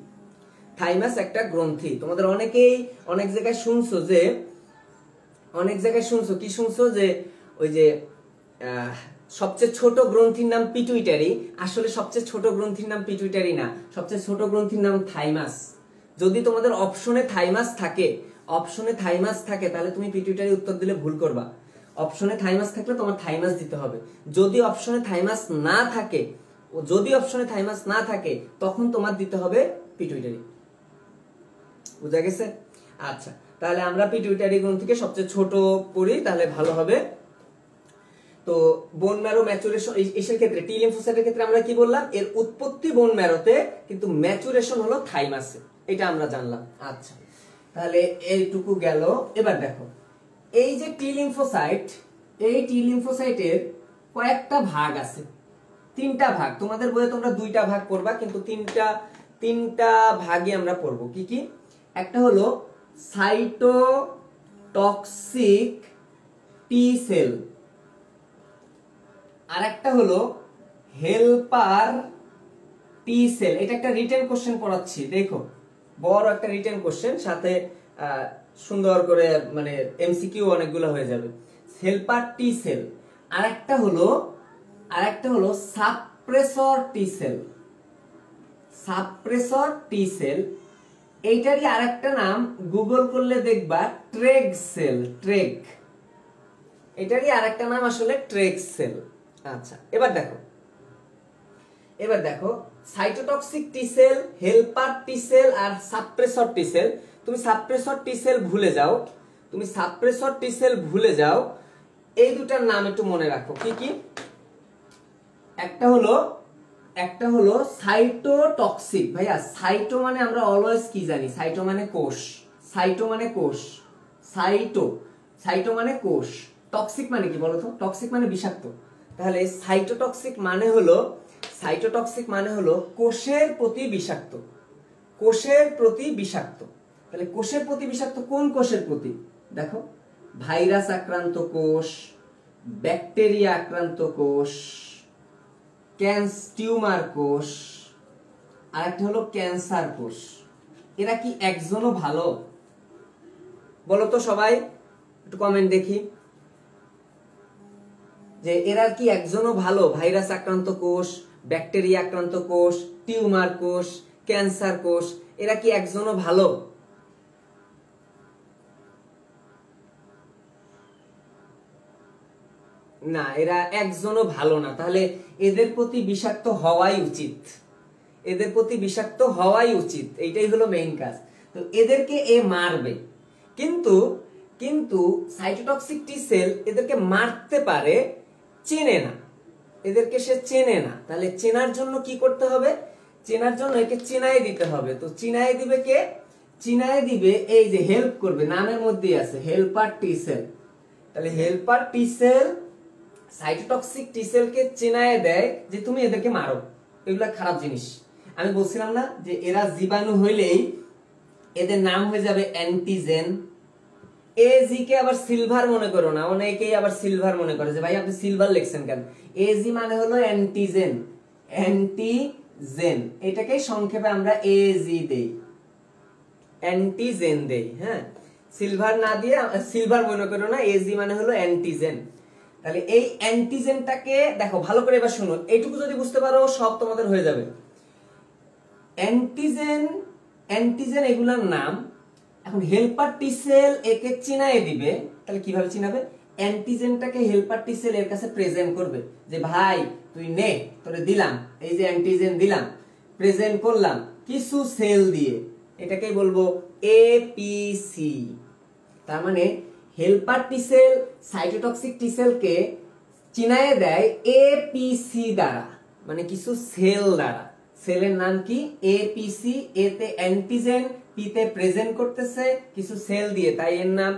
তোমাদের অনেকেই অনেক জায়গায় শুনছো কি শুনছো যে ওই যে সবচেয়ে ছোট গ্রন্থির নাম পিটুইটারি। আসলে সবচেয়ে ছোট গ্রন্থির নাম পিটুইটারি না, সবচেয়ে ছোট গ্রন্থির নাম থাইমাস। যদি তোমাদের অপশনে থাইমাস থাকে তাহলে তুমি পিটুইটারি উত্তর দিলে ভুল করবা। অপশনে থাইমাস থাকলে তোমার থাইমাস দিতে হবে। যদি অপশনে থাইমাস না থাকে তখন তোমার দিতে হবে পিটুইটারি। বুঝা গেছে? আচ্ছা, তাহলে আমরা পিটুইটারি গ্রন্থিকে সবচেয়ে ছোট পড়ি, তাহলে ভালো হবে। তো বোন ম্যারো ম্যাচুরেশন এর ক্ষেত্রে, টি লিম্ফোসাইটের ক্ষেত্রে আমরা কি বললাম? এর উৎপত্তি বোন ম্যারোতে, কিন্তু ম্যাচুরেশন হলো থাইমাসে। এটা আমরা জানলাম। আচ্ছা, তাহলে এইটুকু গেল। এবার দেখো এই যে টি লিম্ফোসাইটের কয়েকটা ভাগ আছে, 3টা ভাগ। তোমাদের বইয়ে তোমরা 2টা ভাগ করবা, কিন্তু তিনটা ভাগে আমরা পড়বো। কি কি? একটা হলো সাইটোটক্সিক টি সেল, আর একটা হলো হেল্পার টি সেল। এটা একটা রিটেন কোশ্চেন পড়াচ্ছি, দেখো বড় একটা রিটেন কোশ্চেন, সাথে সুন্দর করে মানে এমসিকিউ অনেকগুলো হয়ে যাবে। Helper T cell. আর একটা হলো সাপ্রেসর টি সেল। এইটারই আরেকটা নাম গুগল করলে দেখবা ট্রেগ সেল, এটারই আরেকটা নাম আসলে ট্রেগ সেল। আচ্ছা, এবার দেখো cytotoxic T cell, helper T cell আর সাপ্রেসর টি সেল। তুমি সাপ্রেসর টি সেল ভুলে যাও, এই দুটার নাম একটু মনে রাখো। কি কি? একটা হলো সাইটোটক্সিক। ভাইয়া সাইটো মানে আমরা অলওয়েজ কি জানি? সাইটো মানে কোষ, সাইটো মানে কোষ। টক্সিক মানে কি বলতো? টক্সিক মানে বিষাক্ত। তাহলে সাইটোটক্সিক মানে হলো কোষের প্রতি বিষাক্ত। তাহলে কোষের প্রতি বিষাক্ত কোন কোষের প্রতি? দেখো ভাইরাস আক্রান্ত কোষ, ব্যাকটেরিয়া আক্রান্ত কোষ, টিউমার কোষ, আর একটা হলো ক্যান্সার কোষ। এরা কি একজনও ভালো? বলো তো সবাই, একটু কমেন্ট দেখি যে এরা কি একজনও ভালো? ভাইরাস আক্রান্ত কোষ, ব্যাকটেরিয়া আক্রান্ত কোষ, টিউমার কোষ, ক্যান্সার কোষ, এরা কি একজনও ভালো? না, এরা একজনও ভালো না। তাহলে এদের প্রতি বিষাক্ত হওয়াই উচিত, এইটাই হলো মেইন কাজ। তো এদেরকে মারবে, কিন্তু সাইটোটক্সিক টি সেল এদেরকে মারতে পারে, চেনে না। তাহলে চেনার জন্য কি করতে হবে? চেনার জন্য একে চিনায় দিতে হবে। তো চিনায় দিবে কে? চিনায় দিবে এই যে হেল্প করবে, নামের মধ্যেই আছে হেল্পার টি সেল। তাহলে হেল্পার টি সেল সাইটোটক্সিক টি সেলকে চেনায় দেয় যে তুমি এদেরকে মারো, এগুলা খারাপ জিনিস। আমি বলছিলাম না যে এরা জীবাণু হইলেই এদের নাম হয়ে যাবে অ্যান্টিজেন। এজি কে আবার সিলভার মনে করো না, অনেকেই আবার সিলভার মনে করে যে ভাই আপনি সিলভার লিখছেন কেন। এজি মানে হলো অ্যান্টিজেন, অ্যান্টিজেন, এটাকে সংক্ষেপে আমরা এজি দেই, অ্যান্টিজেন দেই। হ্যাঁ, সিলভার না দিয়ে সিলভার মনে করো না, এজি মানে হলো অ্যান্টিজেন। তাহলে এই অ্যান্টিজেনটাকে দেখো ভালো করে, এবার শুনো, এইটুকু যদি বুঝতে পারো সব তোমাদের হয়ে যাবে। অ্যান্টিজেন, অ্যান্টিজেন এগুলোর নাম। এখন হেল্পার টি সেল একে চিনায় দিবে, তাহলে কিভাবে চিনাবে? অ্যান্টিজেনটাকে হেল্পার টি সেল এর কাছে প্রেজেন্ট করবে যে ভাই তুই নে, তোরে দিলাম, এই যে অ্যান্টিজেন দিলাম, প্রেজেন্ট করলাম কিছু সেল দিয়ে, এটাকেই বলবো এপিসি। তার মানে হেল্পার টি সেল সাইটোটক্সিক টি সেলকে চিনায় দেয় এপিসি দ্বারা, মানে কিছু সেল দ্বারা। সেলের নাম কি? এপিসি। এতে অ্যান্টিজেন, পিতে প্রেজেন্ট করতেছে কিছু সেল দিয়ে, তাই এর নাম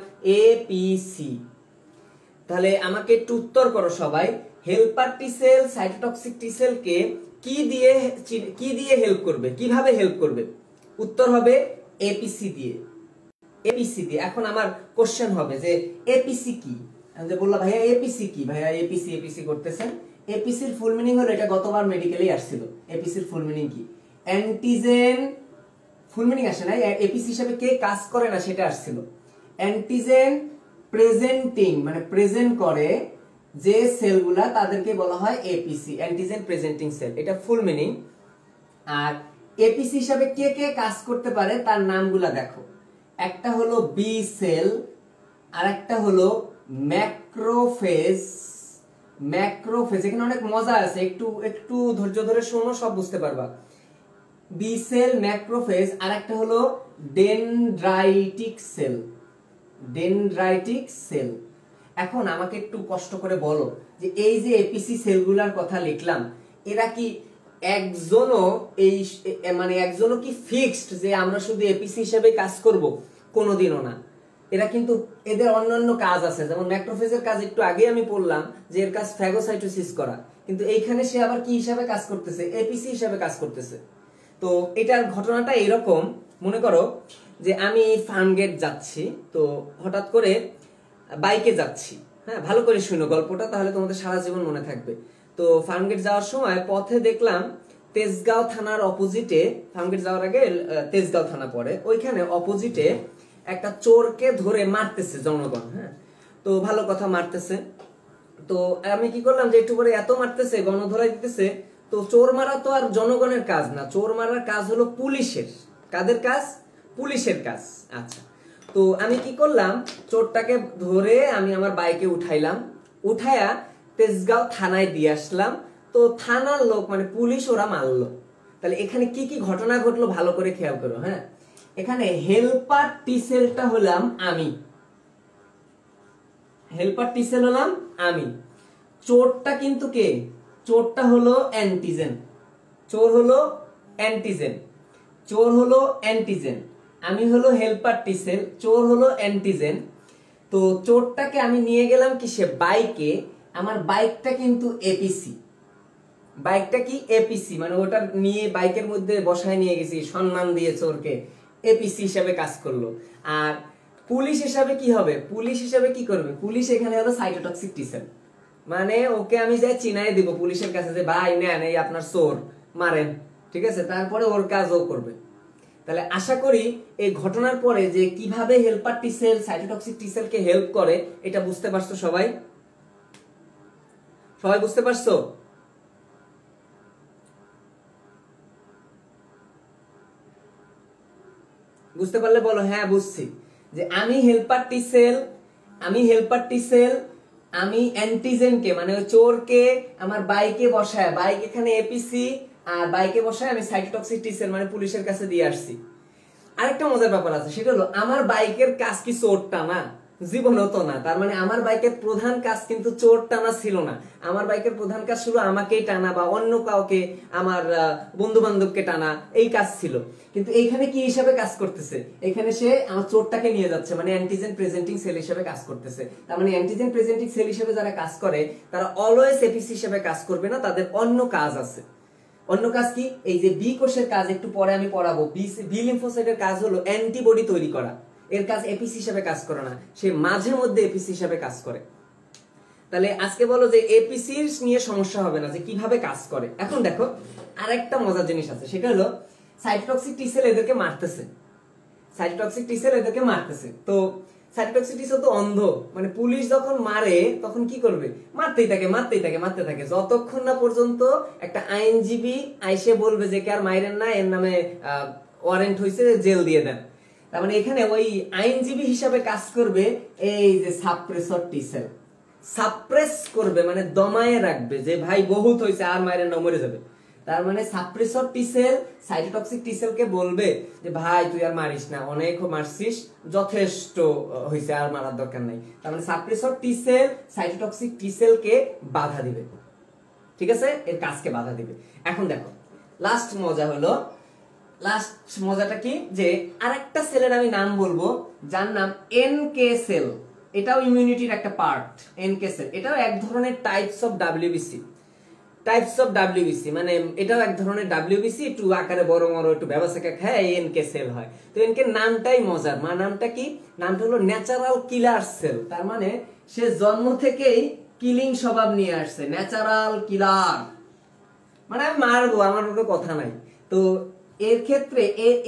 এপিসি। তাহলে আমাকে একটু উত্তর করো সবাই, হেল্পার টি সেল সাইটোটক্সিক টি সেলকে কি দিয়ে হেল্প করবে, কিভাবে হেল্প করবে? উত্তর হবে এপিসি দিয়ে, এপিসি দিয়ে। এখন আমার কোশ্চেন হবে যে এপিসি কি? আমি যে বললাম ভাইয়া এপিসি কি, ভাইয়া এপিসি এপিসি করতেছেন। এপিসির ফুল মিনিং হলো, এটা গতবার মেডিকেলেই আসছিল, এপিসির ফুল মিনিং কি? অ্যান্টিজেন, ফুল মিনিং আসে না, এপিসি হিসেবে কে কাজ করে না সেটা আসছিল। অ্যান্টিজেন প্রেজেন্টিং, মানে প্রেজেন্ট করে যে সেলগুলা, তাদেরকে বলা হয় এপিসি, অ্যান্টিজেন প্রেজেন্টিং সেল, এটা ফুল মিনিং। আর এপিসি হিসেবে কে কে কাজ করতে পারে তার নামগুলা দেখো, একটা হলো বি সেল, আর একটা হলো ম্যাক্রোফেজ। ম্যাক্রোফেজ, এখানে অনেক মজা আছে, একটু একটু ধৈর্য ধরে শোনো, সব বুঝতে পারবা। বি সেল, ম্যাক্রোফেজ, আর একটা হলো ডেনড্রাইটিক সেল, ডেনড্রাইটিক সেল। এখন আমাকে একটু কষ্ট করে বলো যে এই যে এপিসি সেলগুলার কথা লিখলাম, এরা কি একজনও এই মানে একজনও কি ফিক্সড যে আমরা শুধু এপিসি হিসেবে কাজ করব? কোনোদিনও না। এরা কিন্তু এদের অন্যান্য কাজ আছে, যেমন ম্যাক্রোফেজের কাজ একটু আগে আমি বললাম যে এর কাজ ফ্যাগোসাইটোসিস করা, কিন্তু এইখানে সে আবার কি হিসাবে কাজ করতেছে? এপিসি হিসাবে কাজ করতেছে। তো এটার ঘটনাটা এরকম, মনে করো যে আমি ফার্মগেট যাচ্ছি, তো হঠাৎ করে বাইকে যাচ্ছি। হ্যাঁ, ভালো করে শুনো গল্পটা, তাহলে তোমাদের সারা জীবন মনে থাকবে। তো ফার্মগেট যাওয়ার সময় পথে দেখলাম তেজগাঁও থানার অপোজিটে, ফার্মগেট যাওয়ার আগে তেজগাঁও থানা পড়ে, ওইখানে অপোজিটে একটা চোরকে ধরে মারতেছে জনগণ। হ্যাঁ, তো ভালো কথা, মারতেছে। তো আমি কি করলাম যে একটু করে এত মারতেছে, গণধোলাই দিতেছে, তো চোর মারা তো আর জনগণের কাজ না, চোর মারার কাজ হলো পুলিশের। কাদের কাজ? পুলিশের কাজ। আচ্ছা, তো আমি কি করলাম, চোরটাকে ধরে আমি আমার বাইকে উঠাইলাম, উঠায়া তেজগাঁও থানায় দিয়ে আসলাম। তো থানার লোক মানে পুলিশ ওরা মারলো। তাহলে এখানে কি কি ঘটনা ঘটলো ভালো করে খেয়াল করো। হ্যাঁ, এখানে হেল্পার টি সেলটা হলাম আমি, হেল্পার টি সেল হলাম আমি। চোরটা কিন্তু কে? চোরটা হলো অ্যান্টিজেন, চোর হলো অ্যান্টিজেন, চোর হলো অ্যান্টিজেন, আমি হলো হেল্পার টি সেল, চোর হলো অ্যান্টিজেন। তো চোরটাকে আমি নিয়ে গেলাম কিসে? বাইকে। আমার বাইকটা কিন্তু এপিসি, বাইকটা কি? এপিসি, মানে ওটা নিয়ে বাইকের মধ্যে বসায় নিয়ে গেছি, সম্মান দিয়ে চোরকে, এপিসি হিসাবে কাজ করলো। আর পুলিশ হিসাবে কি হবে? পুলিশ হিসাবে কি করবে? পুলিশ এখানে হলো সাইটোটক্সিক টি সেল, মানে ওকে আমি যাই চিনাই দিব পুলিশের কাছে যে ভাই নেন এই আপনার চোর, মারেন, ঠিক আছে, তারপরে ওর কাজ ও করবে। তাহলে আশা করি এই ঘটনার পরে যে কিভাবে হেল্পার টি সেল সাইটোটক্সিক টি সেলকে হেল্প করে এটা বুঝতে পারছো সবাই? সবাই বুঝতে পারছো? বুঝতে পারলে বলো হ্যাঁ বুঝছি। যে আমি হেল্পার টি সেল, আমি হেল্পার টি সেল, আমি অ্যান্টিজেনকে মানে ওই চোরকে আমার বাইকে বসায়, বাইক এখানে এপিসি, আর বাইকে বসায় আমি সাইটোটক্সিক টি সেল মানে পুলিশের কাছে দিয়ে আসছি। আরেকটা মজার ব্যাপার আছে, সেটা হলো আমার বাইকের কাজ কি চোরটা না, জীবনও তো না। তার মানে আমার বাইকের প্রধান কাজ কিন্তু চোর টানা ছিল না, আমার বাইকের প্রধান কাজ শুধু আমাকেই টানা বা অন্য কাউকে, আমার বন্ধু বান্ধবকে টানা, এই কাজ ছিল। কিন্তু এইখানে কি হিসাবে কাজ করতেছে, এখানে সে আমার চোরটাকে নিয়ে যাচ্ছে, মানে অ্যান্টিজেন প্রেজেন্টিং সেল হিসেবে কাজ করতেছে। তার মানে অ্যান্টিজেন প্রেজেন্টিং সেল হিসেবে যারা কাজ করে তারা অলওয়েজ এপিসি হিসেবে কাজ করবে না, তাদের অন্য কাজ আছে। অন্য কাজ কি? এই যে বি কোষের কাজ একটু পরে আমি পড়াবো। বি লিম্ফোসাইটের কাজ হলো অ্যান্টিবডি তৈরি করা, এর কাজ এপিসি হিসেবে কাজ করে না, সে মাঝে মধ্যে এপিসি হিসেবে কাজ করে। তাহলে আজকে বলো যে এপিসি নিয়ে সমস্যা হবে না যে কিভাবে কাজ করে। এখন দেখো আরেকটা মজার জিনিস আছে, সেটা হলো সাইটোটক্সিক টি সেল এদেরকে মারতেছে, সাইটোটক্সিক টি সেল এদেরকে মারতেছে। তো সাইটোটক্সিক টি সেল তো অন্ধ, মানে পুলিশ যখন মারে তখন কি করবে, মারতেই থাকে মারতেই থাকে মারতে থাকে, যতক্ষণ না পর্যন্ত একটা আইনজীবী আইসে বলবে যে কে আর মাইরেন না, এর নামে ওয়ারেন্ট হয়েছে, জেল দিয়ে দেন। তার মানে এখানে ওই আইনজীবী হিসাবে কাজ করবে এই যে সাপ্রেসর টি সেল, সাপ্রেস করবে মানে দমায়ে রাখবে যে ভাই বহুত হয়েছে আর মাইরেন না, মরে যাবে। তার মানে সাপ্রেসর টি সেল সাইটোটক্সিক টি সেলকে বলবে যে ভাই তুই আর মারিস না, অনেক মারছিস, যথেষ্ট হয়েছে, আর মারার দরকার নাই। তার মানে সাপ্রেসর টি সেল সাইটোটক্সিক টি সেলকে বাধা দিবে, ঠিক আছে, এর কাজকে বাধা দিবে। এখন দেখো লাস্ট মজা হলো, লাস্ট মজাটা কি, যে আরেকটা সেলের আমি নাম বলবো যার নাম এনকে সেল। এটাও ইমিউনিটির একটা পার্ট, এনকে সেল। এটাও এক ধরনের types of WBC, types of WBC, মানে এটাও এক ধরনের ডাব্লিউবিসি, একটু আকারে বড় বড়, একটু ব্যবসাকে খায়, এনকে সেল হয়। তো এনকে নামটাই মজার, নামটা কি, নামটা হলো ন্যাচারাল কিলার সেল। তার মানে সে জন্ম থেকেই কিলিং স্বভাব নিয়ে আসছে, ন্যাচারাল কিলার, মানে আমি মারবো, আমার কোনো কথা নাই। তো এর ক্ষেত্রে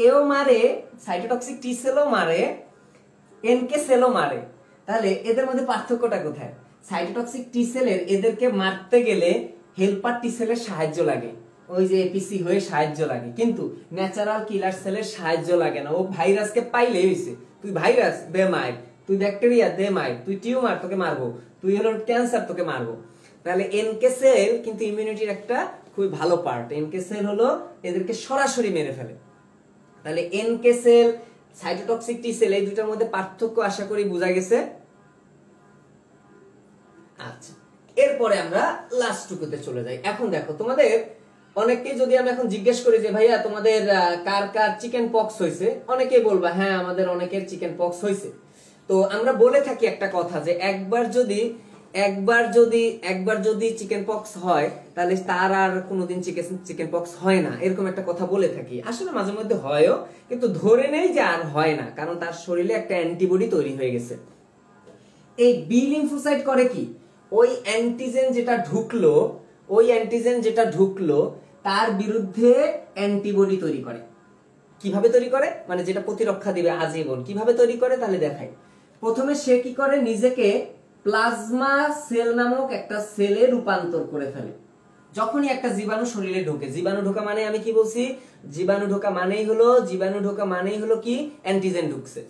এও মারে, সাইটোটক্সিক টি সেলও মারে, এনকে সেলও মারে। তাহলে এদের মধ্যে পার্থক্যটা কোথায়? সাইটোটক্সিক টি সেলের এদেরকে মারতে গেলে হেল্পার টি সেলের সাহায্য লাগে, ওই যে এপিসি হয়ে সাহায্য লাগে, কিন্তু ন্যাচারাল কিলার সেলের সাহায্য লাগে না। ও ভাইরাসকে পাইলে হইছে, তুই ভাইরাস দে মার, তুই ব্যাকটেরিয়া দে মার, তুই টিউমার তোকে মারবো, তুই হলো ক্যান্সার তোকে মারবো। তাহলে এনকে সেল কিন্তু ইমিউনিটির একটা খুবই ভালো পার্ট। এনকে সেল হলো এদেরকে সরাসরি মেরে ফেলে। তাহলে NK cell cytotoxic T cell, এই দুটার মধ্যে পার্থক্য আশা করি বোঝা গেছে। আচ্ছা, এরপরে আমরা লাস্ট টুকুতে চলে যাই। এখন দেখো তোমাদের অনেককে যদি আমি এখন জিজ্ঞেস করি যে ভাইয়া তোমাদের কার কার চিকেন পক্স হয়েছে, অনেকেই বলবা হ্যাঁ আমাদের অনেকের চিকেন পক্স হয়েছে। তো আমরা বলে থাকি একটা কথা যে একবার যদি চিকেন পক্স হয় তাহলে তার আর কোনোদিন চিকেন পক্স হয় না, এরকম একটা কথা বলে থাকি। আসলে মাঝে মধ্যে হয়ও, কিন্তু ধরে নেই যে আর হয় না, কারণ তার শরীরে একটা অ্যান্টিবডি তৈরি হয়ে গেছে। এই বি লিম্ফোসাইট করে কি, ওই অ্যান্টিজেন যেটা ঢুকলো তার বিরুদ্ধে অ্যান্টিবডি তৈরি করে। কিভাবে তৈরি করে, মানে যেটা প্রতিরক্ষা দিবে আজীবন। কিভাবে তৈরি করে তাহলে দেখাই। প্রথমে সে কি করে, নিজেকে প্লাজমা সেল নামক একটা সেলে রূপান্তর করে ফেলে। যখনই একটা জীবাণু শরীরে ঢোকে, জীবাণু ঢোকা মানে আমি কি বলছি, জীবাণু ঢোকা মানেই হলো কি, অ্যান্টিজেন ঢুকছে।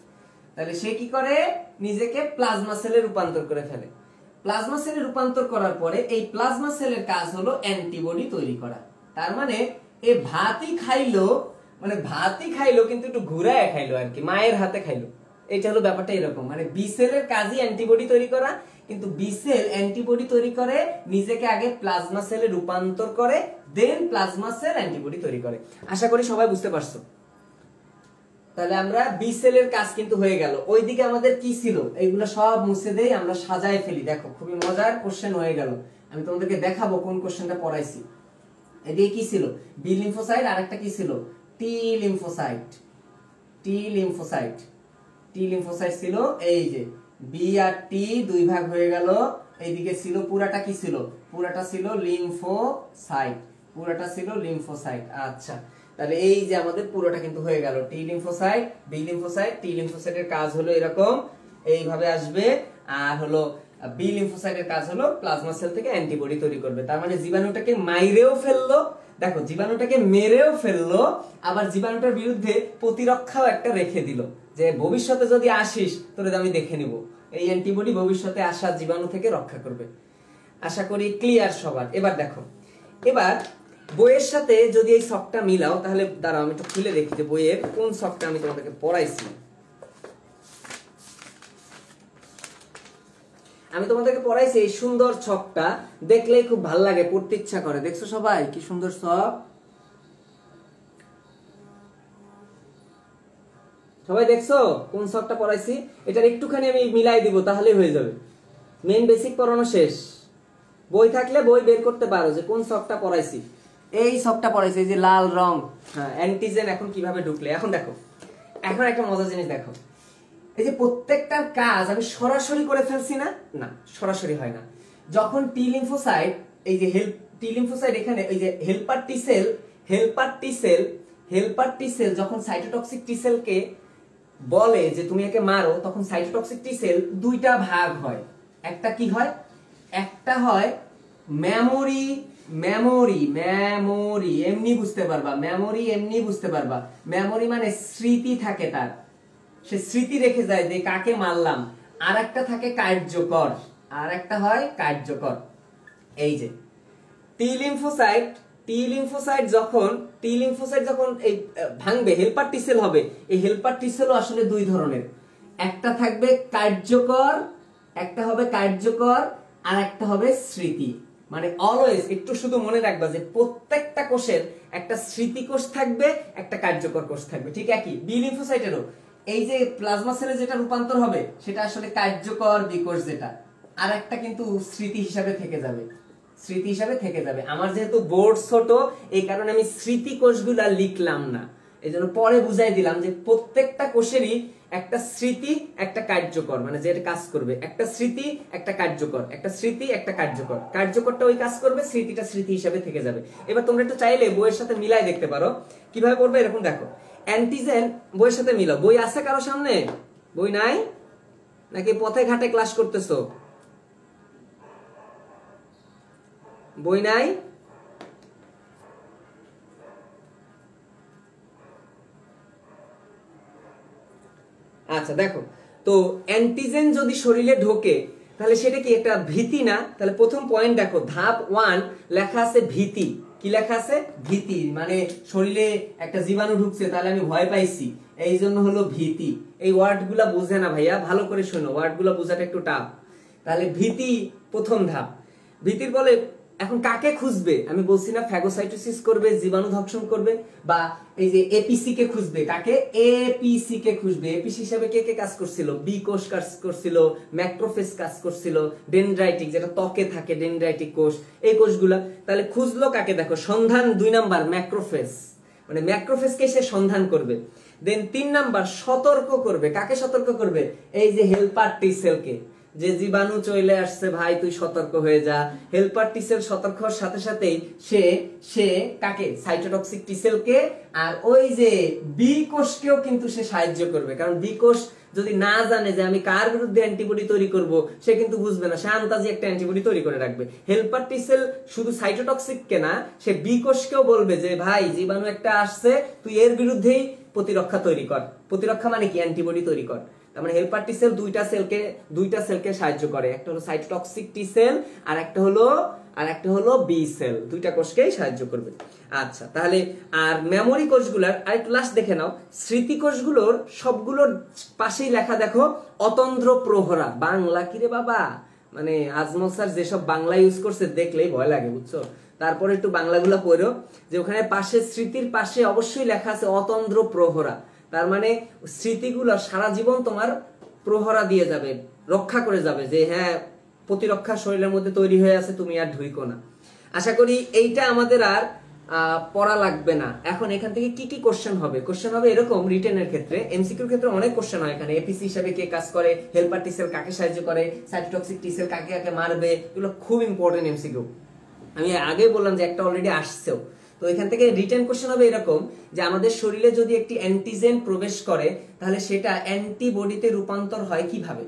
তাহলে সে কি করে, নিজেকে প্লাজমা সেলে রূপান্তর করে ফেলে। প্লাজমা সেলে রূপান্তর করার পরে এই প্লাজমা সেলের কাজ হলো অ্যান্টিবডি তৈরি করা। তার মানে এ ভাতই খাইলো কিন্তু একটু ঘুরায় খাইলো আর কি, মায়ের হাতে খাইলো। এটা হলো ব্যাপারটা এরকম, মানে বি সেলের কাজই অ্যান্টিবডি তৈরি করা, কিন্তু বি সেল অ্যান্টিবডি তৈরি করে, নিজেকে আগে প্লাজমা সেলে রূপান্তর করে, দেন প্লাজমা সেল অ্যান্টিবডি তৈরি করে। আশা করি সবাই বুঝতে পারছো। তাহলে আমরা বি সেলের কাজ কিন্তু হয়ে গেল। ওইদিকে আমাদের কি ছিল, এইগুলো সব মুছে দেই, আমরা সাজায় ফেলি। দেখো খুবই মজার কোশ্চেন হয়ে গেল, আমি তোমাদেরকে দেখাবো কোন কোশ্চেনটা পড়াইছি। এদিকে কি ছিল, বি লিম্ফোসাইট, আর একটা কি ছিল, টি লিম্ফোসাইট ছিল। এই যে বি আর টি দুই ভাগ হয়ে গেল। এইদিকে ছিল পুরাটা কি ছিল, পুরাটা ছিল লিম্ফোসাইট। আচ্ছা, তাহলে এই যে আমাদের পুরোটা কিন্তু হয়ে গেল টি লিম্ফোসাইট, বি লিম্ফোসাইট। টি লিম্ফোসাইটের কাজ হলো এরকম, এইভাবে আসবে, আর হলো বি লিম্ফোসাইটের কাজ হলো প্লাজমা সেল থেকে অ্যান্টিবডি তৈরি করবে। তার মানে জীবাণুটাকে মাইরেও ফেললো, দেখো জীবাণুটাকে মেরেও ফেললো, আবার জীবাণুটার বিরুদ্ধে প্রতিরক্ষাও একটা রেখে দিল, যে ভবিষ্যতে যদি আসিস তোরে আমি দেখে নিব, এই অ্যান্টিবডি ভবিষ্যতে আসা জীবাণু থেকে রক্ষা করবে। আশা করি ক্লিয়ার সবার। এবার দেখো, এবার বইয়ের সাথে যদি এই শখটা মিলাও, তাহলে দাঁড়াও আমি একটু খুলে দেখি যে বইয়ের কোন শখটা আমি তোমাদেরকে পড়াইছি। আমি তোমাদেরকে পড়াইছি এই সুন্দর ছকটা, দেখলেই খুব ভালো লাগে, পড়তে ইচ্ছা করে। দেখছো সবাই কি সুন্দর ছক? সবাই দেখছো কোন ছকটা পড়াইছি? এটার একটুখানি আমি মিলাই দিব, তাহলেই হয়ে যাবে। মেইন বেসিক পড়ানো শেষ। বই থাকলে বই বের করতে পারো যে কোন ছকটা পড়াইছি। এই ছকটা পড়াইছি, এই যে লাল রং। হ্যাঁ, অ্যান্টিজেন এখন কিভাবে ঢুকলে। এখন দেখো, এখন একটা মজার জিনিস দেখো, এই যে প্রত্যেকটার কাজ আমি সরাসরি করে ফেলছি না, না সরাসরি হয় না। যখন টি লিম্ফোসাইট, এই যে টি লিম্ফোসাইট এখানে, এই যে হেল্পার টি সেল যখন সাইটোটক্সিক টি সেলকে বলে যে তুমি একে মারো, তখন সাইটোটক্সিক টি সেল দুইটা ভাগ হয়। একটা কি হয়? একটা হয় মেমোরি, এমনি বুঝতে পারবা, মেমোরি মানে স্মৃতি থাকে তার, সে স্মৃতি রেখে যায় যে কাকে মারলাম। আর একটা থাকে কার্যকর, আর একটা হয় কার্যকর। এই যে টি লিম্ফোসাইট যখন এই ভাঙবে, হেল্পার টি সেল হবে। এই হেল্পার টি সেলও আসলে দুই ধরনের, একটা থাকবে কার্যকর, একটা হবে কার্যকর, আর একটা হবে স্মৃতি। মানে অলওয়েজ একটু শুধু মনে রাখবা যে প্রত্যেকটা কোষের একটা স্মৃতি কোষ থাকবে, একটা কার্যকর কোষ থাকবে। ঠিক একই বি লিম্ফোসাইটেরও এই যে প্লাজমা সেলে যেটা রূপান্তর হবে সেটা আসলে কার্যকর বিকোষ, যেটা আর একটা কিন্তু স্মৃতি হিসাবে থেকে যাবে। আমার যেহেতু বোর্ড ছোট, এই কারণে আমি স্মৃতি কোষগুলা লিখলাম না, এই জন্য পরে বুঝাই দিলাম যে প্রত্যেকটা কোষেরই একটা স্মৃতি, একটা কার্যকর, মানে যেটা কাজ করবে। একটা স্মৃতি, একটা কার্যকর, একটা স্মৃতি, একটা কার্যকর। কার্যকরটা ওই কাজ করবে, স্মৃতিটা স্মৃতি হিসাবে থেকে যাবে। এবার তোমরা একটু চাইলে বইয়ের সাথে মিলাই দেখতে পারো কিভাবে পড়বে। এরকম দেখো, অ্যান্টিজেন বইয়ের সাথে মিলাও। বই আছে কারো সামনে? বই নাই নাকি পথে ঘাটে ক্লাস করতেছো? বই নাই? আচ্ছা দেখো তো, অ্যান্টিজেন যদি শরীরে ঢোকে তাহলে সেটা কি একটা ভীতি না? তাহলে প্রথম পয়েন্ট দেখো, ধাপ 1 লেখা আছে ভীতি। কি লেখা আছে? ভীতি। মানে শরীরে একটা জীবাণু ঢুকছে, তাহলে আমি ভয় পাইছি, এই জন্য হলো ভীতি। এই ওয়ার্ডগুলা বোঝে না ভাইয়া, ভালো করে শোনো, ওয়ার্ডগুলা বোঝাটা একটু টাফ। তাহলে ভীতি প্রথম ধাপ। ভীতির বলে এখন কাকে খুঁজবে? আমি বলছি না ফ্যাগোসাইটোসিস করবে, জীবাণু ধর্ষণ করবে, বা এই যে এপিসি কে খুঁজবে। কাকে? এপিসি কে খুঁজবে। এপিসি হিসাবে কে কে কাজ করছিল? বি কোষ কাজ করছিল, ম্যাক্রোফেজ কাজ করছিল, ডেনড্রাইটিক যেটা ত্বকে থাকে, ডেনড্রাইটিক কোষ, এই কোষগুলা। তাহলে খুঁজলো কাকে? দেখো সন্ধান 2 নাম্বার ম্যাক্রোফেজ, মানে ম্যাক্রোফেজকে সে সন্ধান করবে। দেন 3 নাম্বার সতর্ক করবে। কাকে সতর্ক করবে? এই যে হেল্পার টি সেলকে, যে জীবাণু চলে আসছে ভাই তুই সতর্ক হয়ে যা। হেল্পার টি সেল সতর্ক হওয়ার সাথে সাথেই সে কাকে? সাইটোটক্সিক টি সেলকে, আর ওই যে বি কোষকেও কিন্তু সে সাহায্য করবে। কারণ বি কোষ যদি না জানে যে আমি কার বিরুদ্ধে অ্যান্টিবডি তৈরি করব, সে কিন্তু বুঝবে না, সে আন্তাজি একটা অ্যান্টিবডি তৈরি করে রাখবে। হেল্পার টি সেল শুধু সাইটোটক্সিক কে না, সে বি কোষকেও বলবে যে ভাই জীবাণু একটা আসছে, তুই এর বিরুদ্ধেই প্রতিরক্ষা তৈরি কর। প্রতিরক্ষা মানে কি? অ্যান্টিবডি তৈরি কর। তার মানে হেল্পার টি সেল দুইটা সেলকে সাহায্য করে, একটা হলো সাইটোটক্সিক টি সেল, আর একটা হলো বি সেল, দুইটা কোষকেই সাহায্য করবে। আচ্ছা তাহলে আর মেমোরি কোষগুলোর আরেকটু লাস্ট দেখে নাও। স্মৃতি কোষগুলোর সবগুলোর পাশেই লেখা দেখো অতন্দ্র প্রহরা। বাংলা কি রে বাবা, মানে আজমল স্যার যেসব বাংলা ইউজ করছে দেখলেই ভয় লাগে, বুঝছো? তারপরে একটু বাংলাগুলো পড়ো, যে ওখানে পাশে স্মৃতির পাশে অবশ্যই লেখা আছে অতন্দ্র প্রহরা। তার মানে স্মৃতিগুলো সারা জীবন তোমার প্রহরা দিয়ে যাবে, রক্ষা করে যাবে, যে হ্যাঁ প্রতিরক্ষা শরীরের মধ্যে তৈরি হয়ে আছে, তুমি আর ঢুইকো না। আশা করি এইটা আমাদের আর পড়া লাগবে না। এখন এখান থেকে কি কি কোশ্চেন হবে? কোশ্চেন হবে এরকম, রিটেনের ক্ষেত্রে, এমসিকিউর ক্ষেত্রে অনেক কোশ্চেন হয়। এখানে এপিসি হিসেবে কে কাজ করে, হেল্পার টি সেল কাকে সাহায্য করে, সাইটোটক্সিক টি সেল কাকে কাকে মারবে, এগুলো খুব ইম্পর্টেন্ট এমসিকিউ। আমি আগে বললাম যে একটা অলরেডি আসছেও। তো এখান থেকে রিটেন কোশ্চেন হবে এরকম, যে আমাদের শরীরে যদি একটি অ্যান্টিজেন প্রবেশ করে তাহলে সেটা অ্যান্টিবডিতে রূপান্তর হয় কিভাবে,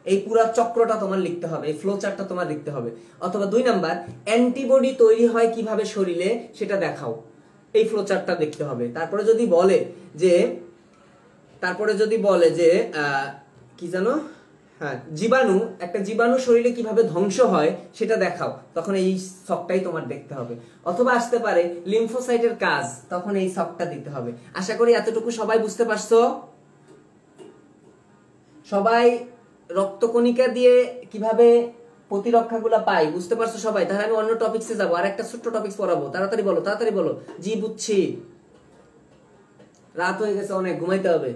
এই পুরো চক্রটা তোমার লিখতে হবে, এই ফ্লো চার্টটা তোমার লিখতে হবে। অথবা 2 নাম্বার, অ্যান্টিবডি তৈরি হয় কিভাবে শরীরে সেটা দেখাও, এই ফ্লো চার্টটা দেখতে হবে। তারপরে যদি বলে যে কি জানো, হ্যাঁ একটা জীবাণু শরীরে কিভাবে ধ্বংস হয় সেটা দেখাও, তখন এই ছকটাই তোমার দেখতে হবে। অথবা আসতে পারে লিম্ফোসাইটের কাজ, তখন এই ছকটা দিতে হবে। আশা করি এতটুকু সবাই বুঝতে পারছো? সবাই রক্তকণিকা দিয়ে কিভাবে প্রতিরক্ষাগুলো পাই বুঝতে পারছো সবাই? তাহলে আমি অন্য টপিকসে যাবো, আর একটা ছোট্ট টপিকস পড়াবো। তাড়াতাড়ি বলো, তাড়াতাড়ি বলো। জি বুঝছি, রাত হয়ে গেছে, অনেক ঘুমাইতে হবে।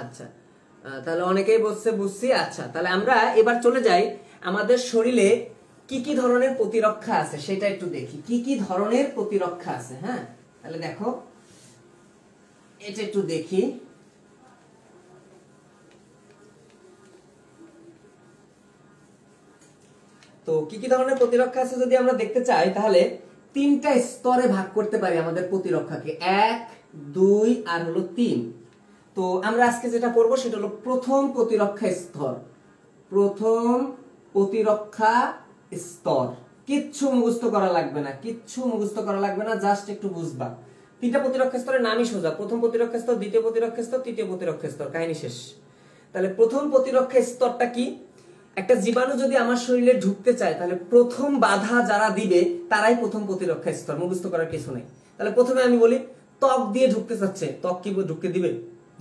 আচ্ছা, তাহলে অনেকেই বলছে বুঝছি। আচ্ছা, তাহলে আমরা এবার চলে যাই আমাদের শরীরে কি কি ধরনের প্রতিরক্ষা আছে সেটা একটু দেখি। কি কি ধরনের প্রতিরক্ষা আছে? হ্যাঁ, তাহলে দেখো এটা একটু দেখি। তো কি কি ধরনের প্রতিরক্ষা আছে যদি আমরা দেখতে চাই, তাহলে তিনটা স্তরে ভাগ করতে পারি আমাদের প্রতিরক্ষাকে, 1, 2 আর হলো 3। তো আমরা আজকে যেটা পড়বো সেটা হলো প্রথম প্রতিরক্ষা স্তর। প্রথম প্রতিরক্ষা স্তর, কিচ্ছু মুখস্থ করা লাগবে না, কিচ্ছু মুখস্থ করা লাগবে না, জাস্ট একটু বুঝবা। তিনটা প্রতিরক্ষা স্তরের নামই সোজা, প্রথম প্রতিরক্ষা স্তর, দ্বিতীয় প্রতিরক্ষা স্তর, তৃতীয় প্রতিরক্ষা স্তর, কাহিনী শেষ। তাহলে প্রথম প্রতিরক্ষা স্তরটা কি? একটা জীবাণু যদি আমার শরীরে ঢুকতে চায়, তাহলে প্রথম বাধা যারা দিবে তারাই প্রথম প্রতিরক্ষা স্তর, মুখস্থ করার কিছু নেই। তাহলে প্রথমে আমি বলি ত্বক দিয়ে ঢুকতে চাচ্ছে, ত্বক কি ঢুকতে দিবে?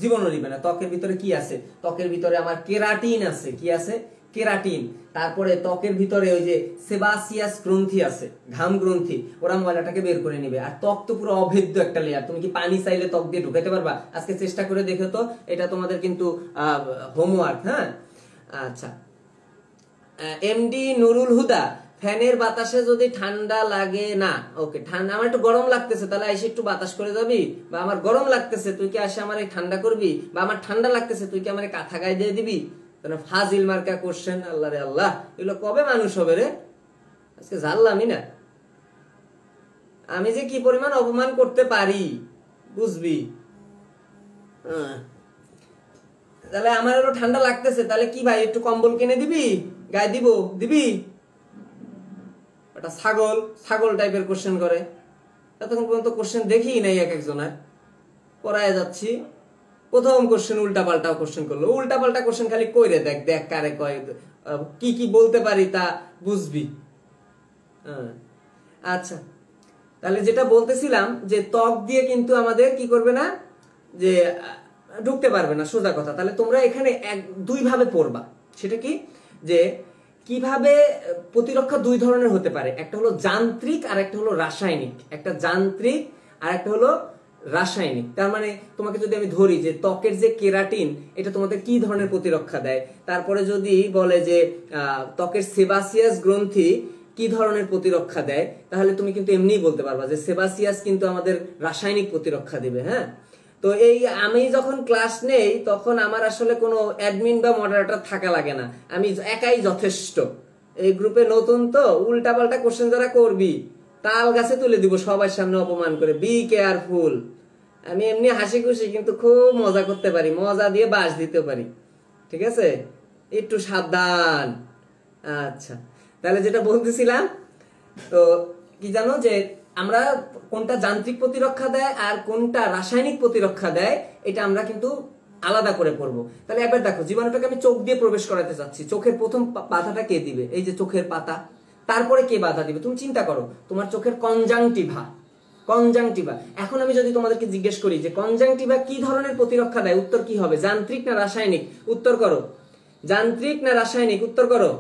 জীবাণু দিবে না। ত্বকের ভিতরে কি আছে? ত্বকের ভিতরে আমার কেরাটিন আছে। কি আছে? কেরাটিন। তারপরে ত্বকের ভিতরে ওই যে সেবাসিয়াস গ্রন্থি আছে, ঘাম গ্রন্থি, ওরা ময়লাটাকে বের করে নিবে। আর ত্বক তো পুরো অভেদ্য একটা লেয়ার, তুমি কি পানি চাইলে ত্বক দিয়ে ঢুকাতে পারবা? আজকে চেষ্টা করে দেখো তো, এটা তোমাদের কিন্তু হোমওয়ার্ক। হ্যাঁ, আচ্ছা। এমডি নুরুল হুদা, ফ্যানের বাতাসে যদি ঠান্ডা লাগে না, ওকে, ঠান্ডা আমার একটু গরম লাগতেছে, তাহলে এসে একটু বাতাস করে যাবি, বা আমার গরম লাগতেছে তুই কি আসে আমার ঠান্ডা করবি, বা আমার ঠান্ডা লাগতেছে তুই কি আমার কাঁথা গায়ে দিয়ে দিবি। তাহলে ফাজিল মার্কা কোশ্চেন, আল্লাহ রে আল্লাহ, এগুলো কবে মানুষ হবে রে? আজকে জানলামই না আমি যে কি পরিমাণ অপমান করতে পারি, বুঝবি। তাহলে আমার হলো ঠান্ডা লাগতেছে, তাহলে কি ভাই একটু কম্বল কিনে দিবি, গায়ে দিবি? একটা ছাগল টাইপের কোশ্চেন করে। এতক্ষণ পর্যন্ত কোশ্চেন দেখি নাই এক একজনের, পড়ায় যাচ্ছি, প্রথম কোশ্চেন উল্টা পাল্টা কোশ্চেন করলো। উল্টা পাল্টা কোশ্চেন খালি কইরে দেখ, দেখ কারে কয়, কি কি বলতে পারি তা বুঝবি। আচ্ছা, তাহলে যেটা বলতেছিলাম যে ত্বক দিয়ে কিন্তু আমাদের কি করবে না, যে ঢুকতে পারবে না, সোজা কথা। তাহলে তোমরা এখানে দুই ভাবে পড়বা। সেটা কি, যে কিভাবে প্রতিরক্ষা দুই ধরনের হতে পারে, একটা হলো যান্ত্রিক আর একটা হলো রাসায়নিক। একটা যান্ত্রিক আর একটা হলো রাসায়নিক। তার মানে তোমাকে যদি আমি ধরি যে ত্বকের যে কেরাটিন, এটা তোমাদের কি ধরনের প্রতিরক্ষা দেয়, তারপরে যদি বলে যে ত্বকের সেবাসিয়াস গ্রন্থি কি ধরনের প্রতিরক্ষা দেয়, তাহলে তুমি কিন্তু এমনিই বলতে পারবা যে সেবাসিয়াস কিন্তু আমাদের রাসায়নিক প্রতিরক্ষা দিবে। হ্যাঁ, তো এই আমি যখন ক্লাস নেই তখন আমার আসলে কোনো অ্যাডমিন বা মডারেটর থাকা লাগে না, আমি একাই যথেষ্ট। এই গ্রুপে নতুন তো, উল্টা পাল্টা কোশ্চেন যারা করবি তাল গাছে তুলে দিব সবার সামনে অপমান করে। Be careful. আমি এমনি হাসি খুশি, কিন্তু খুব মজা করতে পারি, মজা দিয়ে বাস দিতে পারি, ঠিক আছে? একটু সাবধান। আচ্ছা, তাহলে যেটা বলতেছিলাম, তো কি জানো যে আমরা কোনটা যান্ত্রিক প্রতিরক্ষা দেয় আর কোনটা রাসায়নিক প্রতিরক্ষা দেয়, এটা আমরা কিন্তু আলাদা করে পড়বো। তাহলে একবার দেখো, জীবাণুটাকে আমি চোখ দিয়ে প্রবেশ করাতে চাচ্ছি, চোখের প্রথম বাধাটা কে দিবে? এই যে চোখের পাতা। তারপরে কে বাধা দিবে? তুমি চিন্তা করো, তোমার চোখের কনজাংটিভা। এখন আমি যদি তোমাদেরকে জিজ্ঞেস করি যে কনজাংটিভা কি ধরনের প্রতিরক্ষা দেয়, উত্তর কি হবে? যান্ত্রিক না রাসায়নিক? উত্তর করো। যান্ত্রিক না রাসায়নিক? উত্তর করো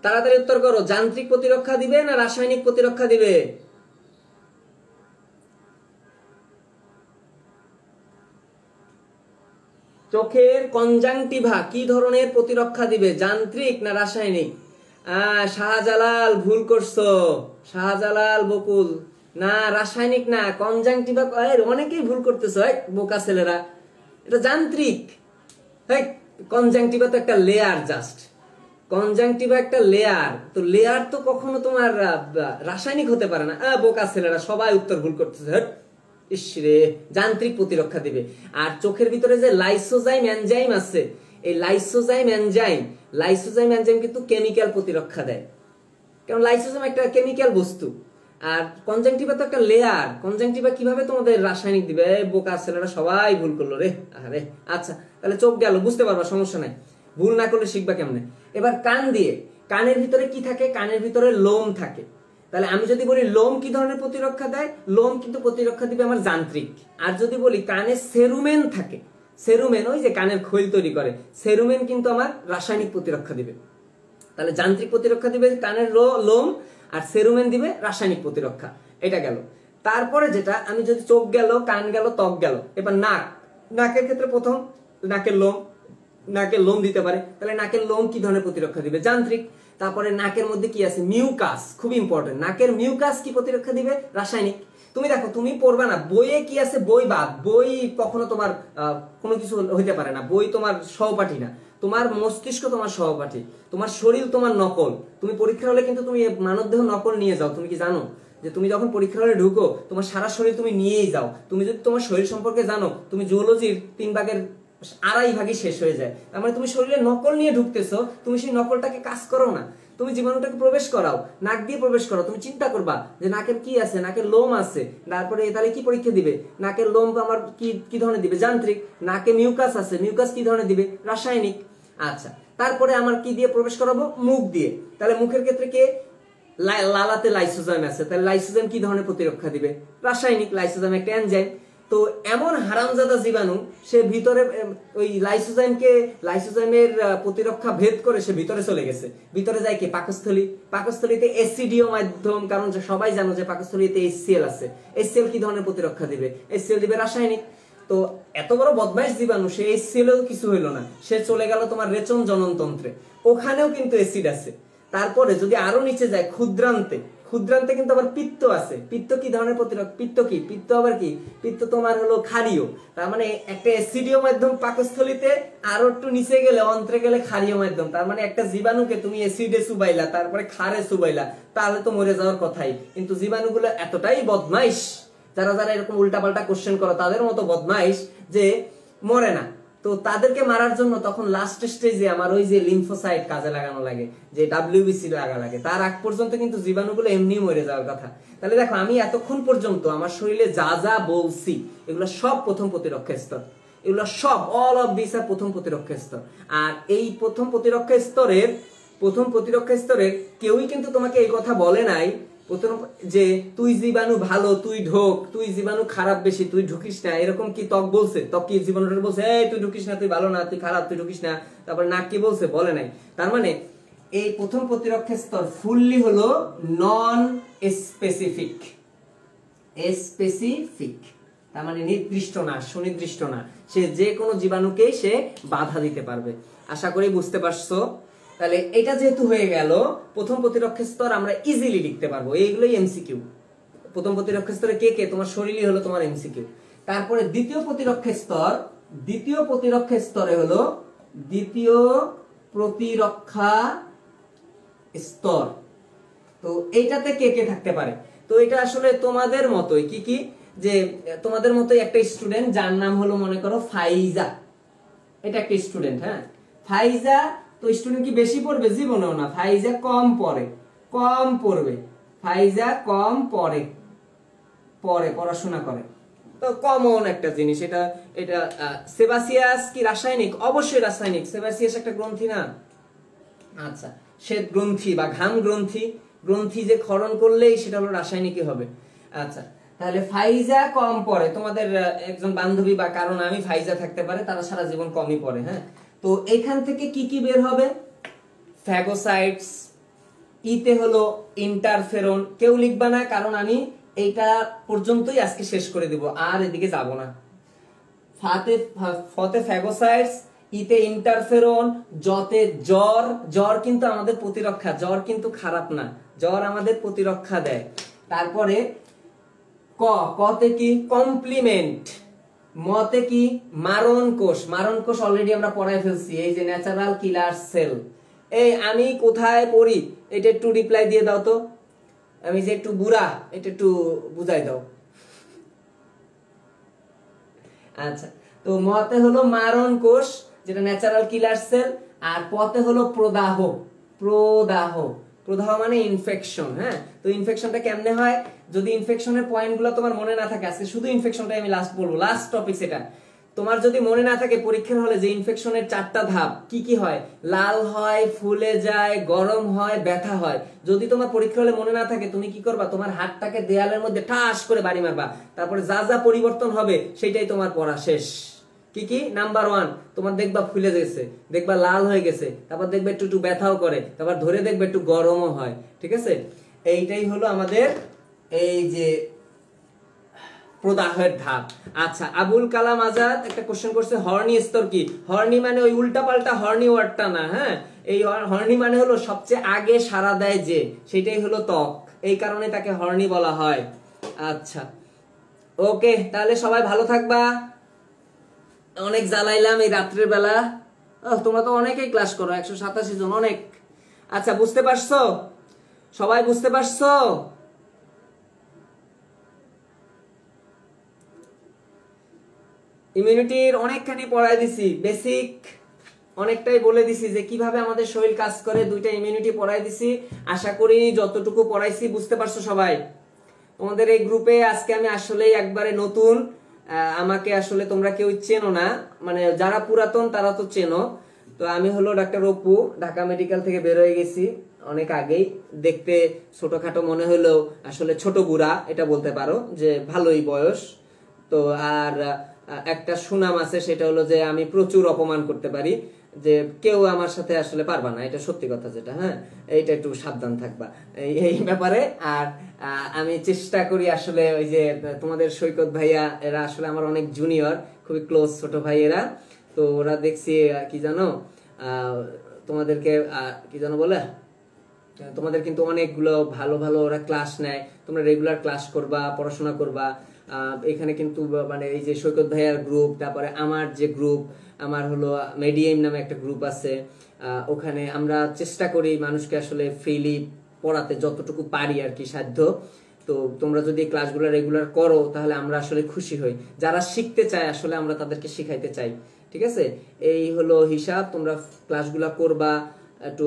তাড়াতাড়ি, উত্তর করো। যান্ত্রিক প্রতিরক্ষা দিবে না রাসায়নিক প্রতিরক্ষা দিবে? চোখের কনজাংটিভা কি ধরনের প্রতিরক্ষা দিবে, যান্ত্রিক না রাসায়নিক? শাহজালাল ভুল করছো, শাহজালাল বকুল, না রাসায়নিক না, কনজাংটিভা। অনেকেই ভুল করতেছো বোকা ছেলেরা, এটা যান্ত্রিক। কনজাংটিভা তো একটা লেয়ার, জাস্ট কনজাংটিভা একটা লেয়ার, তো লেয়ার তো কখনো তোমার রাসায়নিক হতে পারে না। বোকা ছেলেরা সবাই উত্তর ভুল করতেছে। ইসরে, যান্ত্রিক প্রতিরক্ষা দিবে। আর চোখের ভিতরে যে লাইসোজাইম এনজাইম আছে, এই লাইসোজাইম এনজাইম কিন্তু কেমিক্যাল প্রতিরক্ষা দেয়, কারণ লাইসোজাইম একটা কেমিক্যাল বস্তু। আর কনজাংটিভা তো একটা লেয়ার। কনজাংটিভা কিভাবে তোমাদের রাসায়নিক দিবে? বোকা ছেলেরা সবাই ভুল করলো রে। আরে আচ্ছা, তাহলে চোখ গেল, বুঝতে পারবা, সমস্যা নাই, ভুল না করলে শিখবা কেমনে। এবার কান দিয়ে, কানের ভিতরে কি থাকে? কানের ভিতরে লোম থাকে। তাহলে আমি যদি বলি লোম কি ধরনের প্রতিরক্ষা দেয়, লোম কিন্তু প্রতিরক্ষা দিবে আমার যান্ত্রিক। আর যদি বলি কানে সেরুমেন থাকে, সেরুমেন ওই যে কানের খৈল তৈরি করে, সেরুমেন কিন্তু আমার রাসায়নিক প্রতিরক্ষা দিবে। তাহলে যান্ত্রিক প্রতিরক্ষা দিবে কানের লোম, আর সেরুমেন দিবে রাসায়নিক প্রতিরক্ষা। এটা গেল। তারপরে যেটা, আমি যদি চোখ গেল, কান গেল, ত্বক গেল, এবার নাক। নাকের ক্ষেত্রে প্রথম নাকের লোম, নাকের লোম দিতে পারে। তাহলে নাকের লোম কি ধরনের প্রতিরক্ষা দিবে? যান্ত্রিক। তারপরে নাকের মধ্যে কি আছে? মিউকাস, খুব ইম্পর্টেন্ট। নাকের মিউকাস কি প্রতিরক্ষা দিবে? রাসায়নিক। তুমি দেখো, তুমি পড়বা না, বইয়ে কি আছে? বই বাদ, বই কখনো তোমার কোনো কিছু হইতে পারে না। বই তোমার সহপাঠী না, তোমার মস্তিষ্ক তোমার সহপাঠী, তোমার শরীর তোমার নকল। তুমি পরীক্ষা হলে কিন্তু তুমি মানবদেহ নকল নিয়ে যাও। তুমি কি জানো যে তুমি যখন পরীক্ষা হলে ঢুকো, তোমার সারা শরীর তুমি নিয়েই যাও। তুমি যদি তোমার শরীর সম্পর্কে জানো, তুমি জুওলজির 3 ভাগের 2.5 ভাগই শেষ হয়ে যায়। তার মানে তুমি শরীরে নকল নিয়ে ঢুকতেছো, তুমি সেই নকলটাকে কাজ করো না, তুমি জীবাণুটাকে প্রবেশ করাও, নাক দিয়ে প্রবেশ করো। তুমি চিন্তা করবা যে নাকের কি আছে? নাকের লোম আছে। তারপরে তাহলে কি পরীক্ষা দিবে? নাকের লোম আমার কি ধরনের দিবে? যান্ত্রিক। নাকে মিউকাস আছে, মিউকাস কি ধরনের দিবে? রাসায়নিক। আচ্ছা, তারপরে আমার কি দিয়ে প্রবেশ করাবো? মুখ দিয়ে। তাহলে মুখের ক্ষেত্রে কে? লালাতে লাইসোজোম আছে, তাহলে লাইসোজোম কি ধরনের প্রতিরক্ষা দিবে? রাসায়নিক। লাইসোজোম একটা এনজাইম। তো এমন হারামজাদা জীবাণু, সে ভিতরে ওই লাইসোজোমের প্রতিরক্ষা ভেদ করে সে ভিতরে চলে গেছে। ভিতরে যায় কি? পাকস্থলী। পাকস্থলীতে এসিডিও মাধ্যম, কারণ সবাই জানো যে পাকস্থলীতে HCl আছে। HCl কি ধরনের প্রতিরক্ষা দিবে? HCl দিবে রাসায়নিক। তো এত বড় বদমাইশ জীবাণু, সে HCl কিছু হইলো না, সে চলে গেল তোমার রেচন জননতন্ত্রে, ওখানেও কিন্তু অ্যাসিড আছে। তারপরে যদি আরো নিচে যায়, ক্ষুদ্রান্তে, ক্ষুদ্রান্তে কিন্তু আবার পিত্ত আছে। পিত্ত কি ধরনের প্রতিরক্ষা? পিত্ত কি? পিত্ত আবার কি? পিত্ত তোমার হলো ক্ষারীয়। তার মানে একটা অ্যাসিডীয় মাধ্যম পাকস্থলীতে, আরো একটু নিচে গেলে, অন্ত্রে গেলে ক্ষারীয় মাধ্যম। তার মানে একটা জীবাণুকে তুমি অ্যাসিডে চুবাইলা, তারপরে ক্ষারে চুবাইলা, তাহলে তো মরে যাওয়ার কথাই। কিন্তু জীবাণুগুলো এতটাই বদমাইশ, যারা যারা এরকম উল্টাপাল্টা কোশ্চেন করো তাদের মতো বদমাইশ, যে মরে না। তো তাদেরকে মারার জন্য তখন লাস্ট স্টেজে আমার ওই যে লিম্ফোসাইট কাজে লাগানো লাগে, যে WBC লাগা লাগে। তার আগ পর্যন্ত কিন্তু জীবাণুগুলো এমনি মরে যাওয়ার কথা। তাহলে দেখো, আমি এতক্ষণ পর্যন্ত আমার শরীরে যা যা বলছি, এগুলো সব প্রথম প্রতিরক্ষা স্তর। এগুলো সব, অল অফ দিস আর প্রথম প্রতিরক্ষা স্তর। আর এই প্রথম প্রতিরক্ষা স্তরের কেউই কিন্তু তোমাকে এই কথা বলে নাই যে তুই জীবাণু ভালো, তুই ঢোক, তুই জীবাণু খারাপ বেশি, তুই ঢুকিস না। এরকম কি ত্বক বলছে? ত্বক কি জীবাণুটা বলছে এই তুই ঢুকিস না, তুই ভালো না, তুই খারাপ, তুই ঢুকিস না? তারপর নাক কি বলছে? বলে নাই। তার মানে এই প্রথম প্রতিরক্ষা স্তর ফুললি হলো নন স্পেসিফিক। স্পেসিফিক তার মানে নির্দিষ্ট না, সুনির্দিষ্ট না। সে যে কোনো জীবাণুকেই সে বাধা দিতে পারবে। আশা করি বুঝতে পারছো। তাহলে এটা যেহেতু হয়ে গেল, প্রথম প্রতিরক্ষা স্তর আমরা ইজিলি লিখতে পারবো। এইগুলোই MCQ। প্রথম প্রতিরক্ষা স্তরে কে কে? তোমার শরীরই হলো তোমার MCQ। তারপরে দ্বিতীয় প্রতিরক্ষা স্তর, দ্বিতীয় প্রতিরক্ষা স্তরে হলো দ্বিতীয় প্রতিরক্ষা স্তর। তো এইটাতে কে কে থাকতে পারে? তো এটা আসলে তোমাদের মতোই, কি যে তোমাদের মতোই একটা স্টুডেন্ট, যার নাম হলো মনে করো ফাইজা। এটা একটা স্টুডেন্ট, হ্যাঁ, ফাইজা। তো স্টুডেন্ট কি বেশি পড়বে? জীবনেও না। ফাইজা কম পড়বে। ফাইজা কম পড়াশোনা করে। তো কমন একটা জিনিস এটা। সেবাসিয়াস কি রাসায়নিক? অবশ্যই রাসায়নিক। সেবাসিয়াস একটা গ্রন্থি না? আচ্ছা, শ্বেত গ্রন্থি বা ঘাম গ্রন্থি যে ক্ষরণ করলেই সেটা হলো রাসায়নিকই হবে। আচ্ছা, তাহলে ফাইজা কম পড়ে। তোমাদের একজন বান্ধবী বা কারণ আমি ফাইজা থাকতে পারে, তারা সারা জীবন কমই পড়ে। হ্যাঁ, তো এখান থেকে কি বের হবে? ফ্যাগোসাইটস। ইতে হলো ইন্টারফেরন। কেউ লিখবা না, কারণ আমি এইটা পর্যন্তই আজকে শেষ করে দিব, আর এদিকে যাব না। ফতে ফ্যাগোসাইটস, ইতে ইন্টারফেরন, জতে জ্বর কিন্তু আমাদের প্রতিরক্ষা, জ্বর কিন্তু খারাপ না, জ্বর আমাদের প্রতিরক্ষা দেয়। তারপরে কতে কি? কমপ্লিমেন্ট। মতে কি? মারণ কোষ অলরেডি আমরা পড়ায় ফেলছি, এই যে ন্যাচারাল কিলার সেল। এই আমি কোথায় পড়ি এটা একটু রিপ্লাই দিয়ে দাও তো। আমি যে একটু বুড়া, এটা একটু বুঝাই দাও। আচ্ছা, তো মতে হলো মারণ কোষ, যেটা ন্যাচারাল কিলার সেল। আর পথে হলো প্রদাহ। প্রদাহ মানে ইনফেকশন। হ্যাঁ, তো ইনফেকশনটা কেমনে হয়, যদি ইনফেকশনের পয়েন্টগুলো তোমার মনে না থাকে, আজকে শুধু ইনফেকশনটাই আমি লাস্ট বলবো, লাস্ট টপিক সেটা। তোমার যদি মনে না থাকে পরীক্ষার হলে যে ইনফেকশনের 4টা ধাপ কি কি হয়, লাল হয়, ফুলে যায়, গরম হয়, ব্যথা হয়, যদি তোমার পরীক্ষা হলে মনে না থাকে তুমি কি করবা, তোমার হাতটাকে দেয়ালের মধ্যে ঠাস করে বাড়ি মারবা, তারপরে যা যা পরিবর্তন হবে সেটাই তোমার পড়া শেষ। কি কি? নাম্বার 1 তোমার দেখবা ফুলে গেছে, দেখবা লাল হয়ে গেছে, তারপর দেখবে একটু একটু ব্যথাও করে, তারপর ধরে দেখবে একটু গরমও হয়। ঠিক আছে, এইটাই হলো আমাদের এই যে প্রদাহের ধাপ। আচ্ছা, আবুল কালাম আজাদ একটা কোশ্চেন করছে, হর্নি স্তর কি? হর্নি মানে ওই উল্টা পাল্টা হর্নি ওয়ার্ডটা না। হ্যাঁ, এই হর্নি মানে হলো সবচেয়ে আগে সাড়া দেয় যে, সেটাই হলো ত্বক, এই কারণে তাকে হর্নি বলা হয়। আচ্ছা ওকে, তাহলে সবাই ভালো থাকবা। অনেক জ্বালাইলাম এই রাত্রের বেলা। তোমরা তো অনেকেই ক্লাস করো, 187 জন, অনেক। আচ্ছা, বুঝতে পারছো? সবাই বুঝতে পারছো? ইমিউনিটির অনেকখানি পড়াই দিছি, বেসিক অনেকটাই বলে দিছি যে কিভাবে আমাদের শরীর কাজ করে, 2টা ইমিউনিটি পড়াই দিছি। আশা করি যতটুকু পড়াইছি বুঝতে পারছো সবাই। তোমাদের এই গ্রুপে আজকে আমি আসলেই একবারে নতুন, আমাকে আসলে তোমরা কেউ চেনো না, মানে যারা পুরাতন তারা তো চেনো। তো আমি হলো ডাক্তার অপু, ঢাকা মেডিকেল থেকে বের হয়ে গেছি অনেক আগেই। দেখতে ছোটখাটো মনে হলেও আসলে ছোট বুড়া, এটা বলতে পারো যে ভালোই বয়স। তো আর একটা সুনাম আছে, সেটা হলো যে আমি প্রচুর অপমান করতে পারি, যে কেউ আমার সাথে আসলে পারবা না, এটা সত্যি কথা যেটা। হ্যাঁ, এইটা একটু সাবধান থাকবা এই ব্যাপারে। আর আমি চেষ্টা করি আসলে, ওই যে তোমাদের সৈকত ভাইয়া এরা আসলে আমার অনেক জুনিয়র, খুবই ক্লোজ ছোট ভাই এরা। তো ওরা দেখছি কি জানো, তোমাদেরকে কি জানো বলে, তোমাদের কিন্তু অনেকগুলো ভালো ভালো ওরা ক্লাস নেয়, তোমরা রেগুলার ক্লাস করবা, পড়াশোনা করবা। এখানে কিন্তু মানে এই যে সৈকত ভাইয়ার গ্রুপ, তারপরে আমার যে গ্রুপ, আমার হলো মেডিএম নামে একটা গ্রুপ আছে, ওখানে আমরা চেষ্টা করি মানুষকে আসলে ফ্রিলি পড়াতে যতটুকু পারি আর কি সাধ্য। তো তোমরা যদি ক্লাসগুলো রেগুলার করো তাহলে আমরা আসলে খুশি হই, যারা শিখতে চায় আসলে আমরা তাদেরকে শিখাইতে চাই। ঠিক আছে, এই হলো হিসাব। তোমরা ক্লাসগুলো করবা, একটু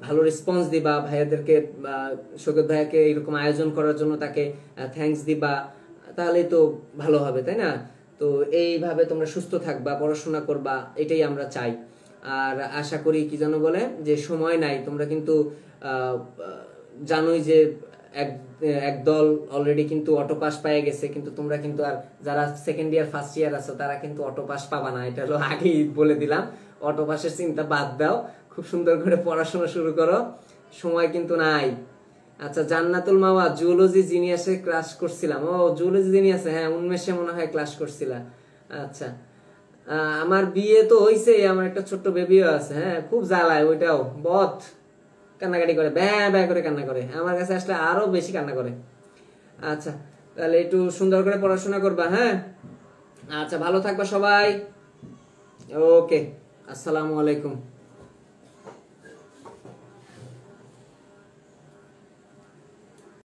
ভালো রেসপন্স দিবা, ভাইয়াদেরকে সৈকত ভাইয়াকে এরকম আয়োজন করার জন্য তাকে থ্যাঙ্কস দিবা, তাহলে তো ভালো হবে, তাই না? তো এইভাবে তোমরা সুস্থ থাকবা, পড়াশোনা করবা, এটাই আমরা চাই। আর আশা করি কি জানো বলে, যে সময় নাই, তোমরা কিন্তু জানোই যে এক দল অলরেডি কিন্তু অটো পাস পেয়ে গেছে, কিন্তু তোমরা কিন্তু আর যারা সেকেন্ড ইয়ার ফার্স্ট ইয়ার আছো তারা কিন্তু অটো পাস পাবা না, এটা হলো আগেই বলে দিলাম। অটো পাসের চিন্তা বাদ দাও, খুব সুন্দর করে পড়াশোনা শুরু করো, সময় কিন্তু নাই। আচ্ছা, জান্নাতুল মাওয়া জুওলজি জিনিয়াসে ক্লাস করছিলাম। ও জুওলজি জিনিয়াসে, হ্যাঁ উন্মেষে মনে হয় ক্লাস করছিলাম। আচ্ছা, আমার বিয়ে তো হইছে, আমার একটা ছোট্ট বেবিও আছে। হ্যাঁ, খুব জ্বালায় ওইটাও, বদ কান্নাকাটি করে, ব্যা ব্যা করে কান্না করে, আমার কাছে আসলে আরো বেশি কান্না করে। আচ্ছা, তাহলে একটু সুন্দর করে পড়াশোনা করবা। হ্যাঁ, আচ্ছা, ভালো থাকবা সবাই। ওকে, আসসালামু আলাইকুম।